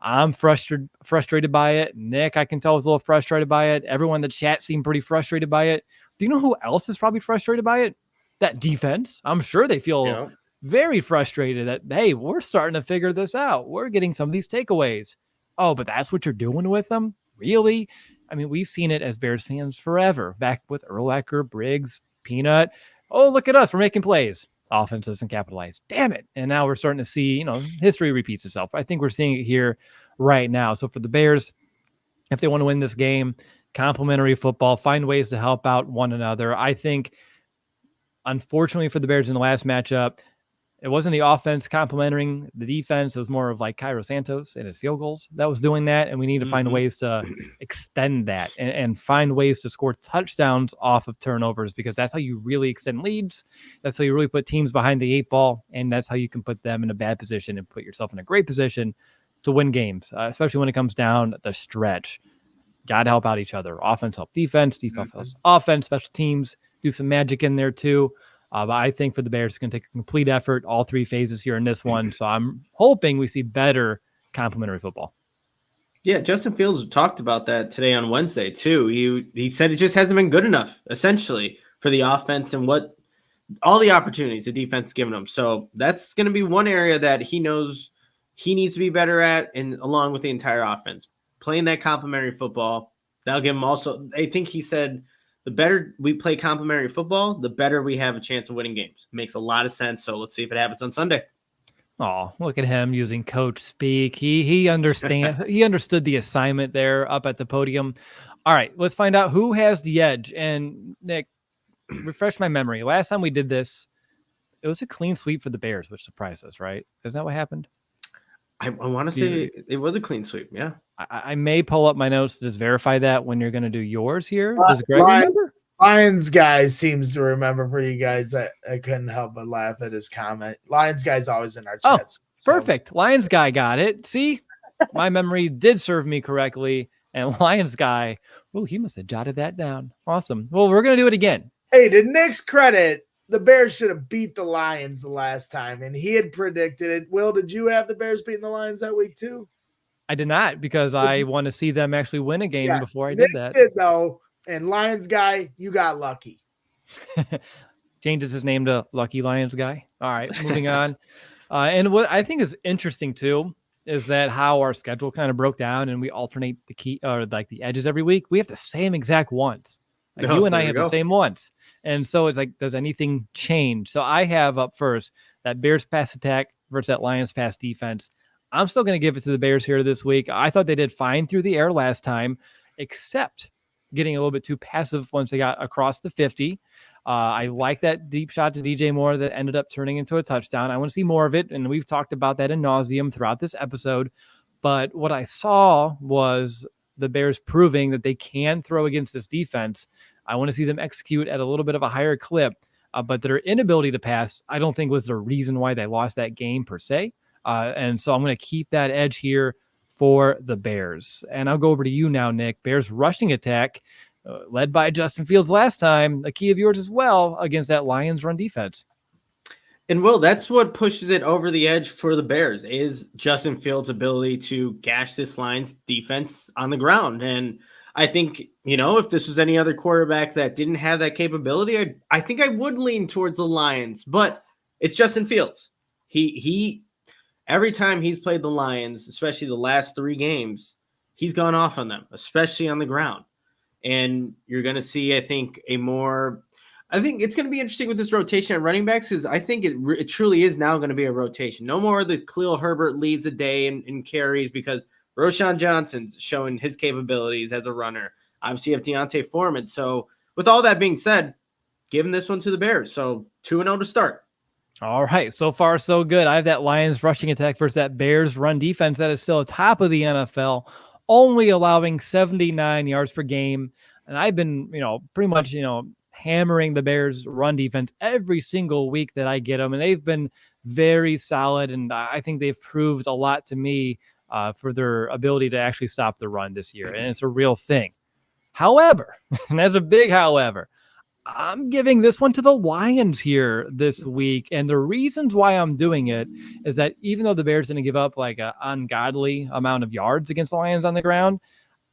I'm frustrated by it. Nick, I can tell, was a little frustrated by it. Everyone in the chat seemed pretty frustrated by it. Do you know who else is probably frustrated by it? That defense. I'm sure they feel very frustrated that, hey, we're starting to figure this out. We're getting some of these takeaways. Oh, but that's what you're doing with them? Really? I mean, we've seen it as Bears fans forever. Back with Urlacher, Briggs, Peanut. Oh, look at us. We're making plays. Offense doesn't capitalize. Damn it. And now we're starting to see, history repeats itself. I think we're seeing it here right now. So for the Bears, if they want to win this game, complementary football, find ways to help out one another. I think, unfortunately for the Bears in the last matchup, it wasn't the offense complimenting the defense. It was more of like Cairo Santos and his field goals that was doing that. And we need to find ways to extend that and find ways to score touchdowns off of turnovers, because that's how you really extend leads. That's how you really put teams behind the 8 ball. And that's how you can put them in a bad position and put yourself in a great position to win games, especially when it comes down the stretch. Got to help out each other. Offense help defense, defense helps offense, special teams, do some magic in there too. But I think for the Bears, it's going to take a complete effort, all 3 phases here in this one. So I'm hoping we see better complementary football. Yeah, Justin Fields talked about that today on Wednesday too. He said it just hasn't been good enough, essentially, for the offense and what all the opportunities the defense is giving them. So that's going to be one area that he knows he needs to be better at, and along with the entire offense, playing that complementary football. That'll give him also, I think he said, the better we play complementary football, the better we have a chance of winning games. Makes a lot of sense. So let's see if it happens on Sunday. Oh, look at him using coach speak. He understand. He understood the assignment there up at the podium. All right, let's find out who has the edge. And Nick, refresh my memory. Last time we did this, it was a clean sweep for the Bears, which surprised us, right? Isn't that what happened? I want to say it was a clean sweep. Yeah. I may pull up my notes to just verify that when you're going to do yours here. Does Greg remember? Lions guy seems to remember for you guys. I couldn't help but laugh at his comment. Lions guy's always in our chats. Perfect. Lions guy got it. See, my memory did serve me correctly. And Lions guy, he must have jotted that down. Awesome. Well, we're going to do it again. Hey, to Nick's credit, the Bears should have beat the Lions the last time, and he had predicted it. Will, did you have the Bears beating the Lions that week too? I did not, because I want to see them actually win a game before I Nick did that. Did though, and Lions guy, you got lucky. Changes his name to Lucky Lions guy. All right, moving on. And what I think is interesting too is that how our schedule kind of broke down, and we alternate the edges every week. We have the same exact ones. You and I have the same ones. And so it's like, does anything change? So I have up first that Bears pass attack versus that Lions pass defense. I'm still going to give it to the Bears here this week. I thought they did fine through the air last time, except getting a little bit too passive once they got across the 50. I like that deep shot to DJ Moore that ended up turning into a touchdown. I want to see more of it, and we've talked about that in nauseum throughout this episode. But what I saw was the Bears proving that they can throw against this defense. I want to see them execute at a little bit of a higher clip, but their inability to pass, I don't think was the reason why they lost that game per se. And so I'm going to keep that edge here for the Bears. And I'll go over to you now, Nick. Bears rushing attack, led by Justin Fields last time, a key of yours as well against that Lions run defense. And Will, that's what pushes it over the edge for the Bears is Justin Fields' ability to gash this Lions defense on the ground. And I think, if this was any other quarterback that didn't have that capability, I think I would lean towards the Lions, but it's Justin Fields. He every time he's played the Lions, especially the last 3 games, he's gone off on them, especially on the ground. And you're going to see, I think it's going to be interesting with this rotation at running backs, because I think it truly is now going to be a rotation. No more the Khalil Herbert leads the day in carries, because Roshan Johnson's showing his capabilities as a runner. Obviously, you have Deontay Foreman. So with all that being said, giving this one to the Bears. So 2-0 to start. All right. So far, so good. I have that Lions rushing attack versus that Bears run defense that is still atop of the NFL, only allowing 79 yards per game. And I've been, pretty much, hammering the Bears run defense every single week that I get them. And they've been very solid. And I think they've proved a lot to me for their ability to actually stop the run this year. And it's a real thing. However, and that's a big however, I'm giving this one to the Lions here this week. And the reasons why I'm doing it is that even though the Bears didn't give up like an ungodly amount of yards against the Lions on the ground,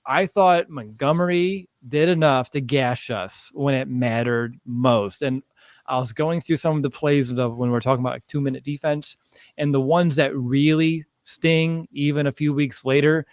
I thought Montgomery did enough to gash us when it mattered most. And I was going through some of the plays when we're talking about like 2-minute defense, and the ones that really sting even a few weeks later,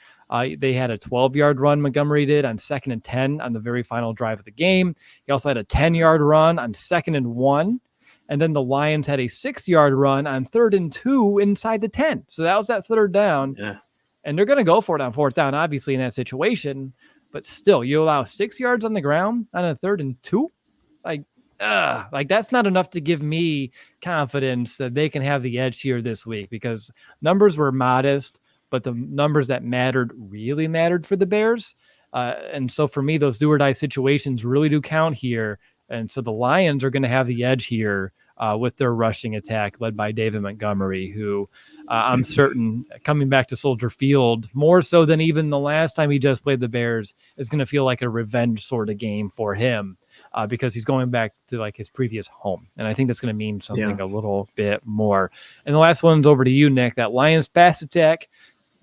they had a 12-yard run, Montgomery did, on 2nd and 10 on the very final drive of the game. He also had a 10-yard run on 2nd and 1. And then the Lions had a 6-yard run on 3rd and 2 inside the 10. So that was that 3rd down. Yeah. And they're going to go for it on 4th down, obviously, in that situation. But still, you allow 6 yards on the ground on a 3rd and 2? Like that's not enough to give me confidence that they can have the edge here this week, because numbers were modest, but the numbers that really mattered for the Bears. And so for me, those do or die situations really do count here. And so the Lions are going to have the edge here with their rushing attack led by David Montgomery, who I'm certain coming back to Soldier Field, more so than even the last time he just played the Bears, is going to feel like a revenge sort of game for him because he's going back to like his previous home. And I think that's going to mean something a little bit more. And the last one's over to you, Nick, that Lions pass attack,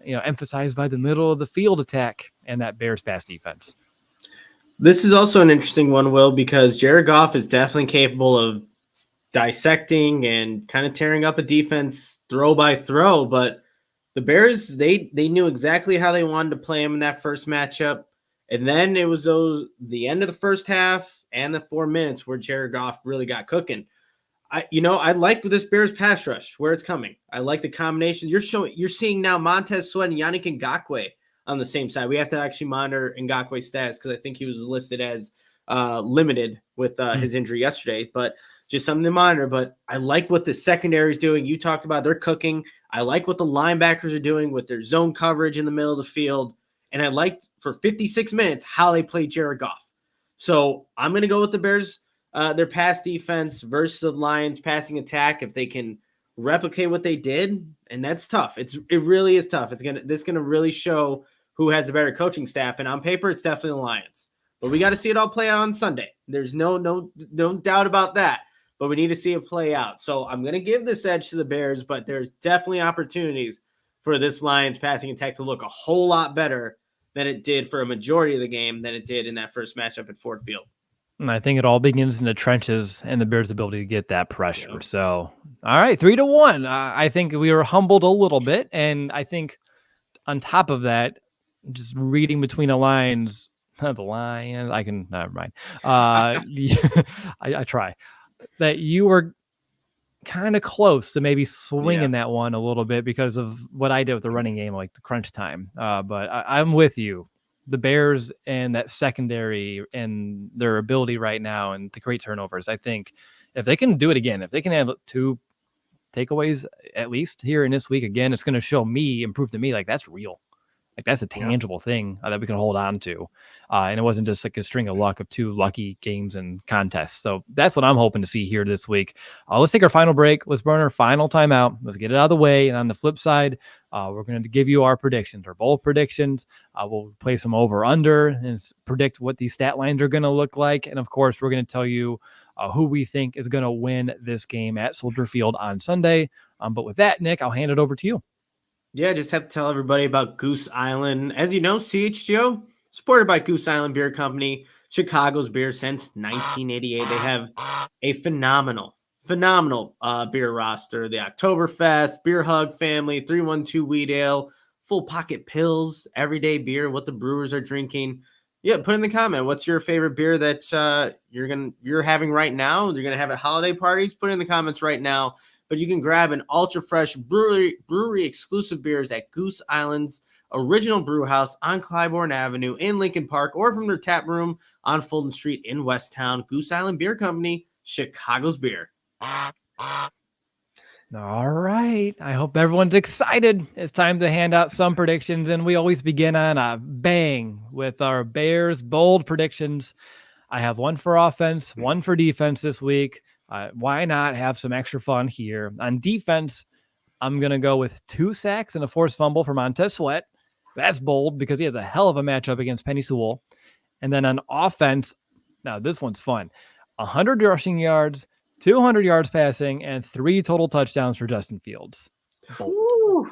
emphasized by the middle of the field attack and that Bears pass defense. This is also an interesting one, Will, because Jared Goff is definitely capable of dissecting and kind of tearing up a defense throw by throw. But the Bears, they knew exactly how they wanted to play him in that first matchup. And then it was the end of the first half and the 4 minutes where Jared Goff really got cooking. I like this Bears pass rush where it's coming. I like the combinations. You're seeing now Montez Sweat and Yannick Ngakoue on the same side. We have to actually monitor Ngakoue's status because I think he was listed as limited with his injury yesterday, but just something to monitor. But I like what the secondary is doing. You talked about they're cooking. I like what the linebackers are doing with their zone coverage in the middle of the field. And I liked for 56 minutes how they played Jared Goff. So I'm going to go with the Bears, their pass defense versus the Lions passing attack. If they can replicate what they did, and that's tough. It really is tough. This is going to really show who has a better coaching staff. And on paper, it's definitely the Lions. But we got to see it all play out on Sunday. There's no doubt about that. But we need to see it play out. So I'm going to give this edge to the Bears, but there's definitely opportunities for this Lions passing attack to look a whole lot better than it did for a majority of the game than it did in that first matchup at Ford Field. And I think it all begins in the trenches and the Bears' ability to get that pressure. Yep. So, all right, 3-1. I think we were humbled a little bit. And I think on top of that, just reading between the lines, never mind. I try. That you were kind of close to maybe swinging that one a little bit because of what I did with the running game, like the crunch time. But I'm with you. The Bears and that secondary and their ability right now and to create turnovers. I think if they can do it again, if they can have 2 takeaways at least here in this week again, it's going to improve to me like that's real. Like that's a tangible thing that we can hold on to. And it wasn't just like a string of luck of 2 lucky games and contests. So that's what I'm hoping to see here this week. Let's take our final break. Let's burn our final timeout. Let's get it out of the way. And on the flip side, we're going to give you our predictions, our bold predictions. We'll play some over under and predict what these stat lines are going to look like. And of course, we're going to tell you who we think is going to win this game at Soldier Field on Sunday. But with that, Nick, I'll hand it over to you. Yeah, just have to tell everybody about Goose Island. As you know, CHGO, supported by Goose Island Beer Company, Chicago's beer since 1988. They have a phenomenal beer roster. The Oktoberfest, Beer Hug Family, 312 Wheat Ale, Full Pocket Pills, everyday beer, what the brewers are drinking. Yeah, put in the comment. What's your favorite beer that you're having right now? You're gonna have at holiday parties. Put it in the comments right now. But you can grab an ultra fresh brewery exclusive beers at Goose Island's original brew house on Clybourne Avenue in Lincoln Park, or from their tap room on Fulton Street in Westtown. Goose Island Beer Company, Chicago's beer. All right. I hope everyone's excited. It's time to hand out some predictions, and we always begin on a bang with our Bears bold predictions. I have one for offense, one for defense this week. Why not have some extra fun here? On defense, I'm going to go with 2 sacks and a forced fumble for Montez Sweat. That's bold because he has a hell of a matchup against Penny Sewell. And then on offense, now this one's fun. 100 rushing yards, 200 yards passing, and 3 total touchdowns for Justin Fields. Ooh,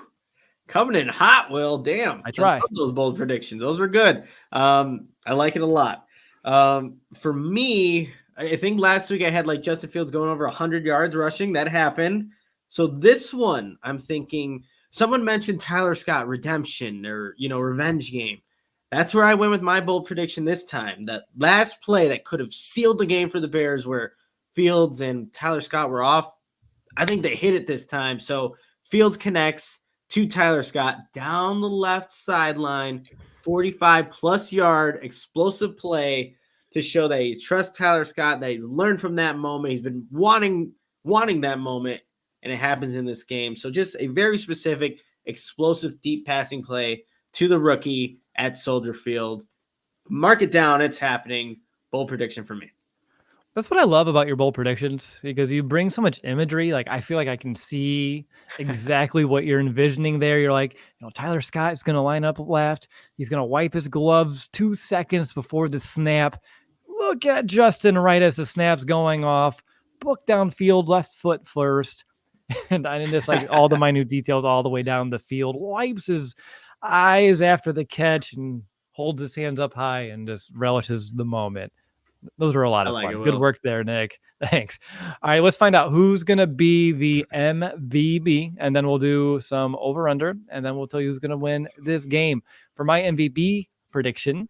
coming in hot, Will. Damn. I try. love those bold predictions. Those were good. I like it a lot. For me, I think last week I had like Justin Fields going over 100 yards rushing. That happened. So this one, I'm thinking someone mentioned Tyler Scott redemption or, revenge game. That's where I went with my bold prediction this time. That last play that could have sealed the game for the Bears where Fields and Tyler Scott were off. I think they hit it this time. So Fields connects to Tyler Scott down the left sideline, 45-plus yard explosive play to show that he trusts Tyler Scott, that he's learned from that moment. He's been wanting that moment, and it happens in this game. So just a very specific, explosive, deep passing play to the rookie at Soldier Field. Mark it down. It's happening. Bold prediction for me. That's what I love about your bold predictions, because you bring so much imagery. Like, I feel like I can see exactly what you're envisioning there. You're like, Tyler Scott is going to line up left. He's going to wipe his gloves 2 seconds before the snap. Look at Justin right as the snap's going off. Book downfield, left foot first. And just like all the minute details all the way down the field. Wipes his eyes after the catch and holds his hands up high and just relishes the moment. Those are a lot of fun. Good work there, Nick. Thanks. All right, let's find out who's going to be the MVP, and then we'll do some over-under, and then we'll tell you who's going to win this game. For my MVP prediction,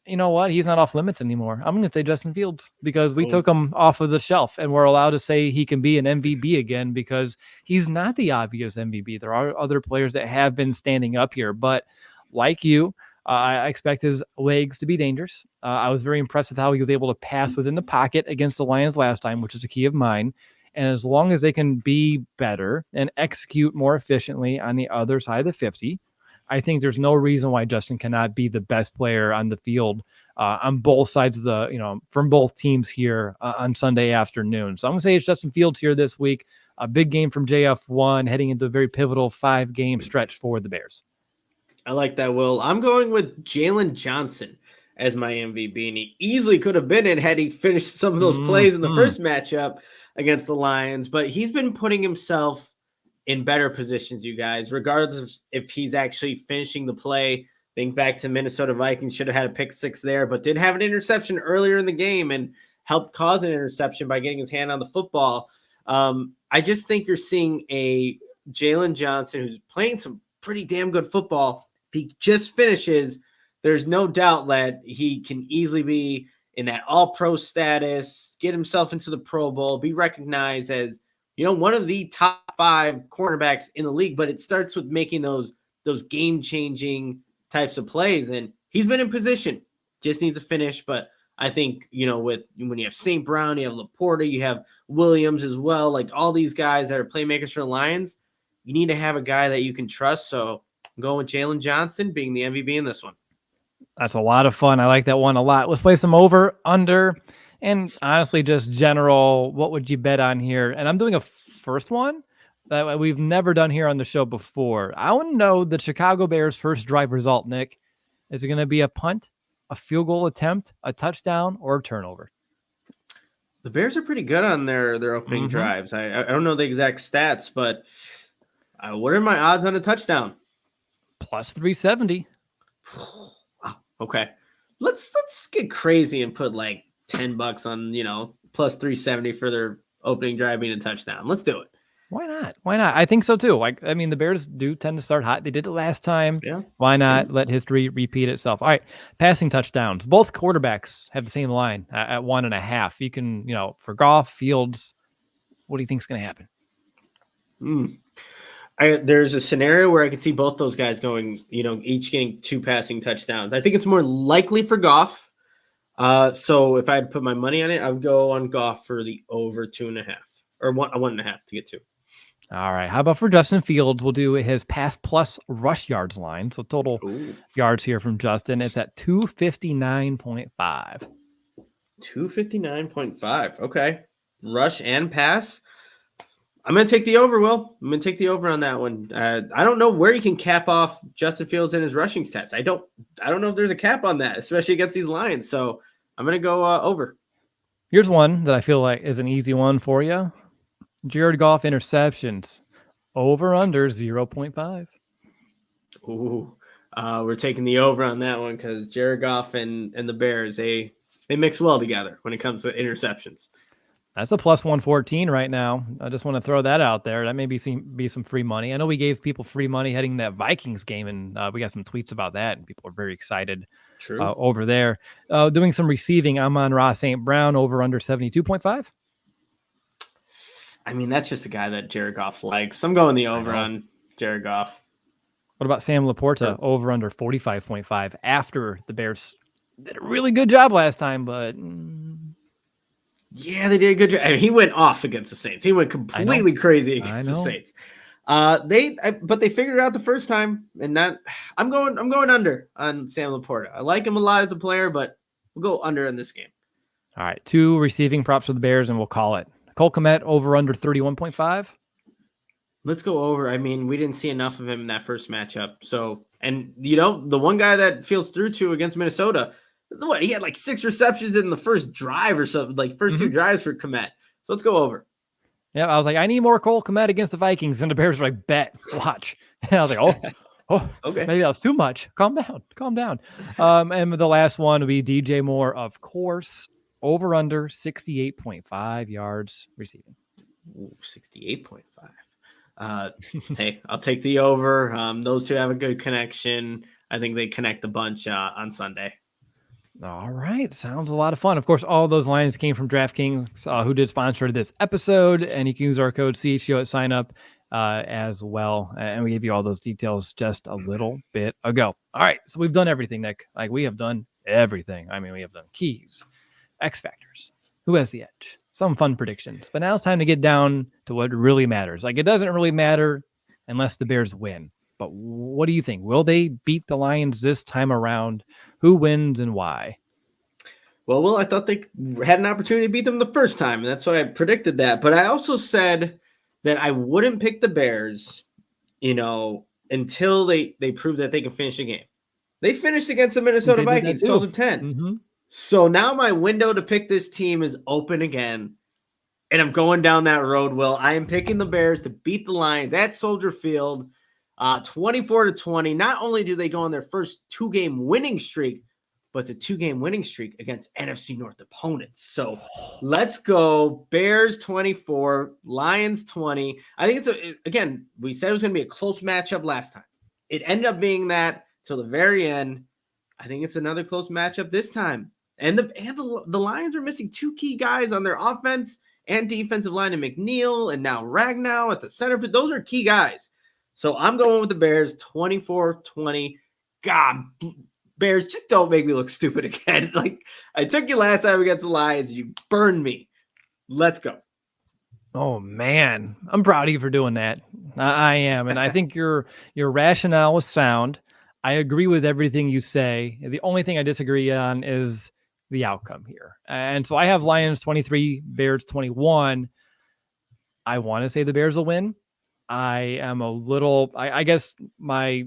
you know what? He's not off limits anymore. I'm going to say Justin Fields because we took him off of the shelf, and we're allowed to say he can be an MVP again because he's not the obvious MVP. There are other players that have been standing up here, but like you, I expect his legs to be dangerous. I was very impressed with how he was able to pass within the pocket against the Lions last time, which is a key of mine. And as long as they can be better and execute more efficiently on the other side of the 50, I think there's no reason why Justin cannot be the best player on the field on both sides of the, from both teams here on Sunday afternoon. So I'm going to say it's Justin Fields here this week. A big game from JF1 heading into a very pivotal 5-game stretch for the Bears. I like that, Will. I'm going with Jalen Johnson as my MVP, and he easily could have been in had he finished some of those plays in the first matchup against the Lions, but he's been putting himself in better positions, you guys, regardless of if he's actually finishing the play. Think back to Minnesota Vikings, should have had a pick 6 there, but did have an interception earlier in the game and helped cause an interception by getting his hand on the football. I just think you're seeing a Jalen Johnson who's playing some pretty damn good football. If he just finishes, there's no doubt that he can easily be in that all-pro status, get himself into the Pro Bowl, be recognized as, one of the top 5 cornerbacks in the league. But it starts with making those game-changing types of plays. And he's been in position, just needs to finish. But I think, when you have St. Brown, you have Laporta, you have Williams as well, like all these guys that are playmakers for the Lions, you need to have a guy that you can trust. So I'm going with Jalen Johnson being the MVP in this one. That's a lot of fun. I like that one a lot. Let's play some over, under, and honestly, just general. What would you bet on here? And I'm doing a first one that we've never done here on the show before. I want to know the Chicago Bears' first drive result, Nick. Is it going to be a punt, a field goal attempt, a touchdown, or a turnover? The Bears are pretty good on their opening drives. I don't know the exact stats, but what are my odds on a touchdown? Plus 370. Wow. Okay. Let's get crazy and put like $10 on, plus 370 for their opening drive being a touchdown. Let's do it. Why not? Why not? I think so too. Like, I mean, the Bears do tend to start hot. They did it last time. Yeah. Why not let history repeat itself? All right. Passing touchdowns. Both quarterbacks have the same line at 1.5. You can, for Goff, Fields, what do you think is going to happen? There's a scenario where I could see both those guys going, each getting 2 passing touchdowns. I think it's more likely for Goff. So if I had put my money on it, I would go on Goff for the over 2.5 or 1.5 to get 2. All right. How about for Justin Fields? We'll do his pass plus rush yards line. So total yards here from Justin. It's at 259.5. 259.5. Okay. Rush and pass. I'm going to take the over, Will. I'm going to take the over on that one. I don't know where you can cap off Justin Fields and his rushing stats. I don't know if there's a cap on that, especially against these Lions. So I'm going to go over. Here's one that I feel like is an easy one for you. Jared Goff interceptions. Over under 0.5. Ooh. We're taking the over on that one because Jared Goff and the Bears, they mix well together when it comes to interceptions. That's a plus 114 right now. I just want to throw that out there. That may be some free money. I know we gave people free money heading that Vikings game, and we got some tweets about that, and people are very excited over there. Doing some receiving, I'm on Ross St. Brown, over under 72.5. I mean, that's just a guy that Jared Goff likes. I'm going the over on Jared Goff. What about Sam Laporta, over under 45.5 after the Bears did a really good job last time, but... Yeah, they did a good job. I mean, he went off against the Saints. He went completely crazy against the Saints. But they figured it out the first time, and I'm going under on Sam Laporta. I like him a lot as a player, but we'll go under in this game. All right, 2 receiving props for the Bears, and we'll call it. Cole Kmet, over under 31.5. Let's go over. I mean, we didn't see enough of him in that first matchup. So, and the one guy that Fields threw to against Minnesota, he had like 6 receptions in the first drive or something, like first 2 drives for Kmet. So let's go over. Yeah, I was like, I need more Cole Kmet against the Vikings, and the Bears were like, bet, watch. And I was like, oh, okay, maybe that was too much. Calm down. And the last one would be DJ Moore, of course, over under 68.5 yards receiving. Ooh, 68.5. Hey, I'll take the over. Those two have a good connection. I think they connect a bunch on Sunday. All right. Sounds a lot of fun. Of course, all those lines came from DraftKings, who did sponsor this episode, and you can use our code CHGO at sign up as well. And we gave you all those details just a little bit ago. All right. So we've done everything, Nick. Like, we have done everything. I mean, we have done keys, X factors, who has the edge, some fun predictions. But now it's time to get down to what really matters. Like, it doesn't really matter unless the Bears win. But what do you think? Will they beat the Lions this time around? Who wins and why? Well, I thought they had an opportunity to beat them the first time, and that's why I predicted that. But I also said that I wouldn't pick the Bears, until they prove that they can finish the game. They finished against the Minnesota Vikings 12-10. Mm-hmm. So now my window to pick this team is open again, and I'm going down that road, Will. I am picking the Bears to beat the Lions at Soldier Field. 24-20. Not only do they go on their first 2-game winning streak, but it's a 2-game winning streak against NFC North opponents. So let's go Bears 24, Lions 20. I think again, we said it was going to be a close matchup last time. It ended up being that till the very end. I think it's another close matchup this time. And the Lions are missing 2 key guys on their offense and defensive line, and McNeil and now Ragnow at the center. But those are key guys. So I'm going with the Bears 24-20. God, Bears, just don't make me look stupid again. Like, I took you last time against the Lions. You burned me. Let's go. Oh, man. I'm proud of you for doing that. I am. And I think your rationale was sound. I agree with everything you say. The only thing I disagree on is the outcome here. And so I have Lions 23, Bears 21. I want to say the Bears will win. I am I guess my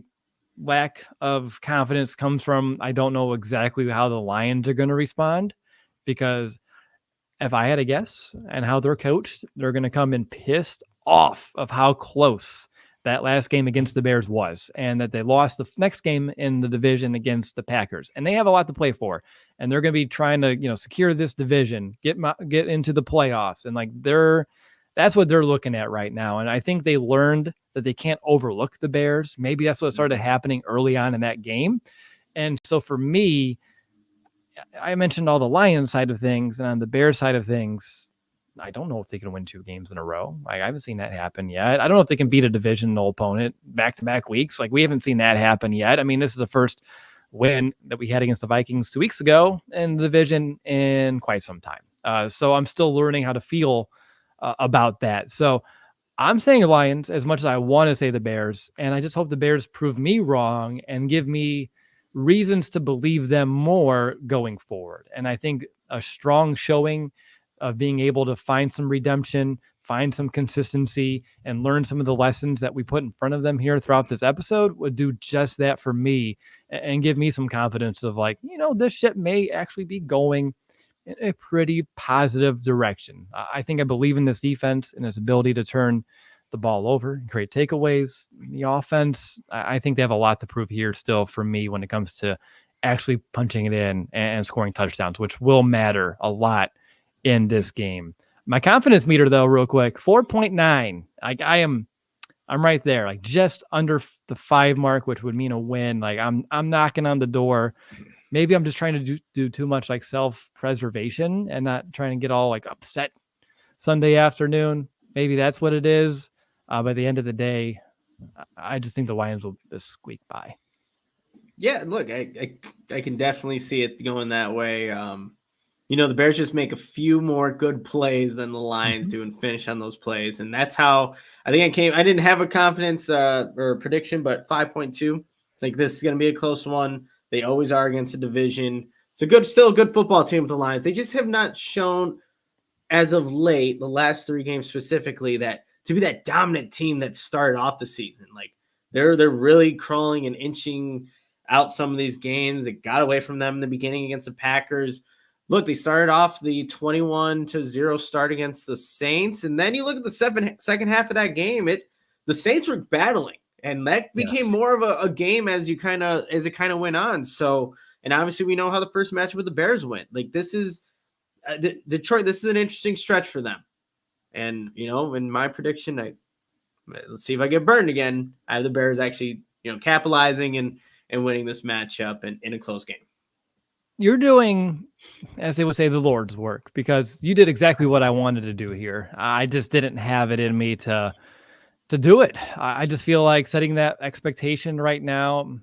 lack of confidence comes from I don't know exactly how the Lions are going to respond, because if I had a guess and how they're coached, they're going to come in pissed off of how close that last game against the Bears was, and that they lost the next game in the division against the Packers, and they have a lot to play for, and they're going to be trying to secure this division, get into the playoffs, and like they're That's what they're looking at right now. And I think they learned that they can't overlook the Bears. Maybe that's what started happening early on in that game. And so for me, I mentioned all the Lions side of things, and on the Bears side of things, I don't know if they can win 2 games in a row. I haven't seen that happen yet. I don't know if they can beat a divisional opponent back-to-back weeks. We haven't seen that happen yet. I mean, this is the first win that we had against the Vikings 2 weeks ago in the division in quite some time. So I'm still learning how to feel about that. So I'm saying the Lions as much as I want to say the Bears, and I just hope the Bears prove me wrong and give me reasons to believe them more going forward. And I think a strong showing of being able to find some redemption, find some consistency, and learn some of the lessons that we put in front of them here throughout this episode would do just that for me and give me some confidence of this ship may actually be going in a pretty positive direction. I think I believe in this defense and its ability to turn the ball over and create takeaways. The offense, I think they have a lot to prove here still for me when it comes to actually punching it in and scoring touchdowns, which will matter a lot in this game. My confidence meter, though, real quick, 4.9. I'm right there, just under the 5 mark, which would mean a win. I'm knocking on the door. Maybe I'm just trying to do too much self-preservation and not trying to get all upset Sunday afternoon. Maybe that's what it is. By the end of the day, I just think the Lions will just squeak by. Yeah, look, I can definitely see it going that way. The Bears just make a few more good plays than the Lions do and finish on those plays. And that's how I think I didn't have a confidence or prediction, but 5.2. I think this is going to be a close one. They always are against the division. It's still a good football team with the Lions. They just have not shown as of late, the last 3 games specifically, that to be that dominant team that started off the season. They're really crawling and inching out some of these games. It got away from them in the beginning against the Packers. Look, they started off the 21-0 start against the Saints, and then you look at the second half of that game. The Saints were battling, and that became more of a game as it kind of went on. So, and obviously we know how the first matchup with the Bears went. This is Detroit. This is an interesting stretch for them, and in my prediction, let's see if I get burned again. I have the Bears actually capitalizing and winning this matchup in a close game. You're doing, as they would say, the Lord's work, because you did exactly what I wanted to do here. I just didn't have it in me to do it. I just feel like setting that expectation right now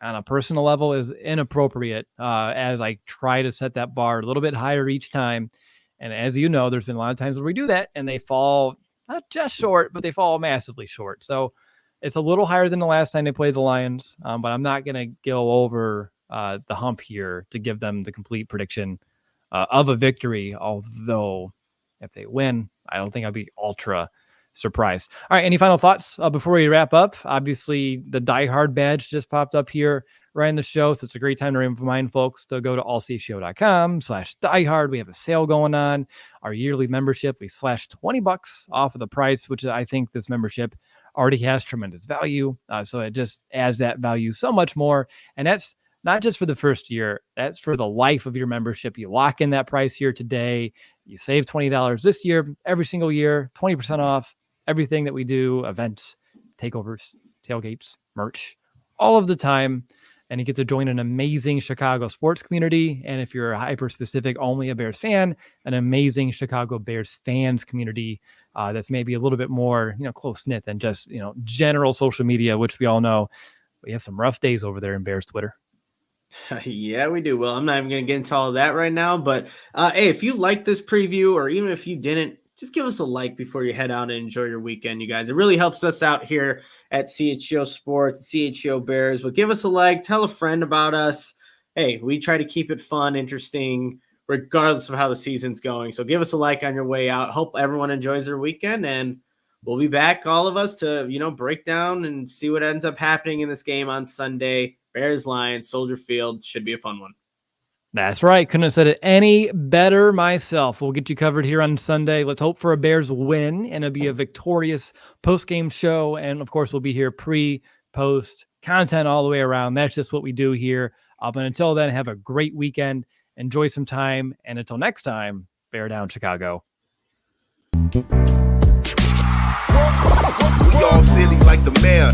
on a personal level is inappropriate as I try to set that bar a little bit higher each time. And as you know, there's been a lot of times where we do that and they fall not just short, but they fall massively short. So it's a little higher than the last time they played the Lions, but I'm not going to go over the hump here to give them the complete prediction of a victory. Although if they win, I don't think I'd be ultra surprised. All right. Any final thoughts before we wrap up? Obviously the Diehard badge just popped up here right in the show. So it's a great time to remind folks to go to allchgo.com/diehard. We have a sale going on. Our yearly membership, we slashed $20 off of the price, which I think this membership already has tremendous value. So it just adds that value so much more. And that's not just for the first year, that's for the life of your membership. You lock in that price here today. You save $20 this year, every single year, 20% off everything that we do, events, takeovers, tailgates, merch, all of the time. And you get to join an amazing Chicago sports community. And if you're a hyper-specific, only a Bears fan, an amazing Chicago Bears fans community that's maybe a little bit more, close-knit than just, general social media, which we all know we have some rough days over there in Bears Twitter. Yeah, we do. Well, I'm not even going to get into all of that right now, but hey, if you like this preview, or even if you didn't, just give us a like before you head out and enjoy your weekend, you guys. It really helps us out here at CHGO Sports, CHGO Bears. But give us a like, tell a friend about us. Hey, we try to keep it fun, interesting, regardless of how the season's going. So give us a like on your way out. Hope everyone enjoys their weekend, and we'll be back, all of us, to break down and see what ends up happening in this game on Sunday. Bears, Lions, Soldier Field. Should be a fun one. That's right. Couldn't have said it any better myself. We'll get you covered here on Sunday. Let's hope for a Bears win, and it'll be a victorious post-game show. And, of course, we'll be here pre-post content all the way around. That's just what we do here. But until then, have a great weekend. Enjoy some time. And until next time, Bear down, Chicago. all silly like the mayor.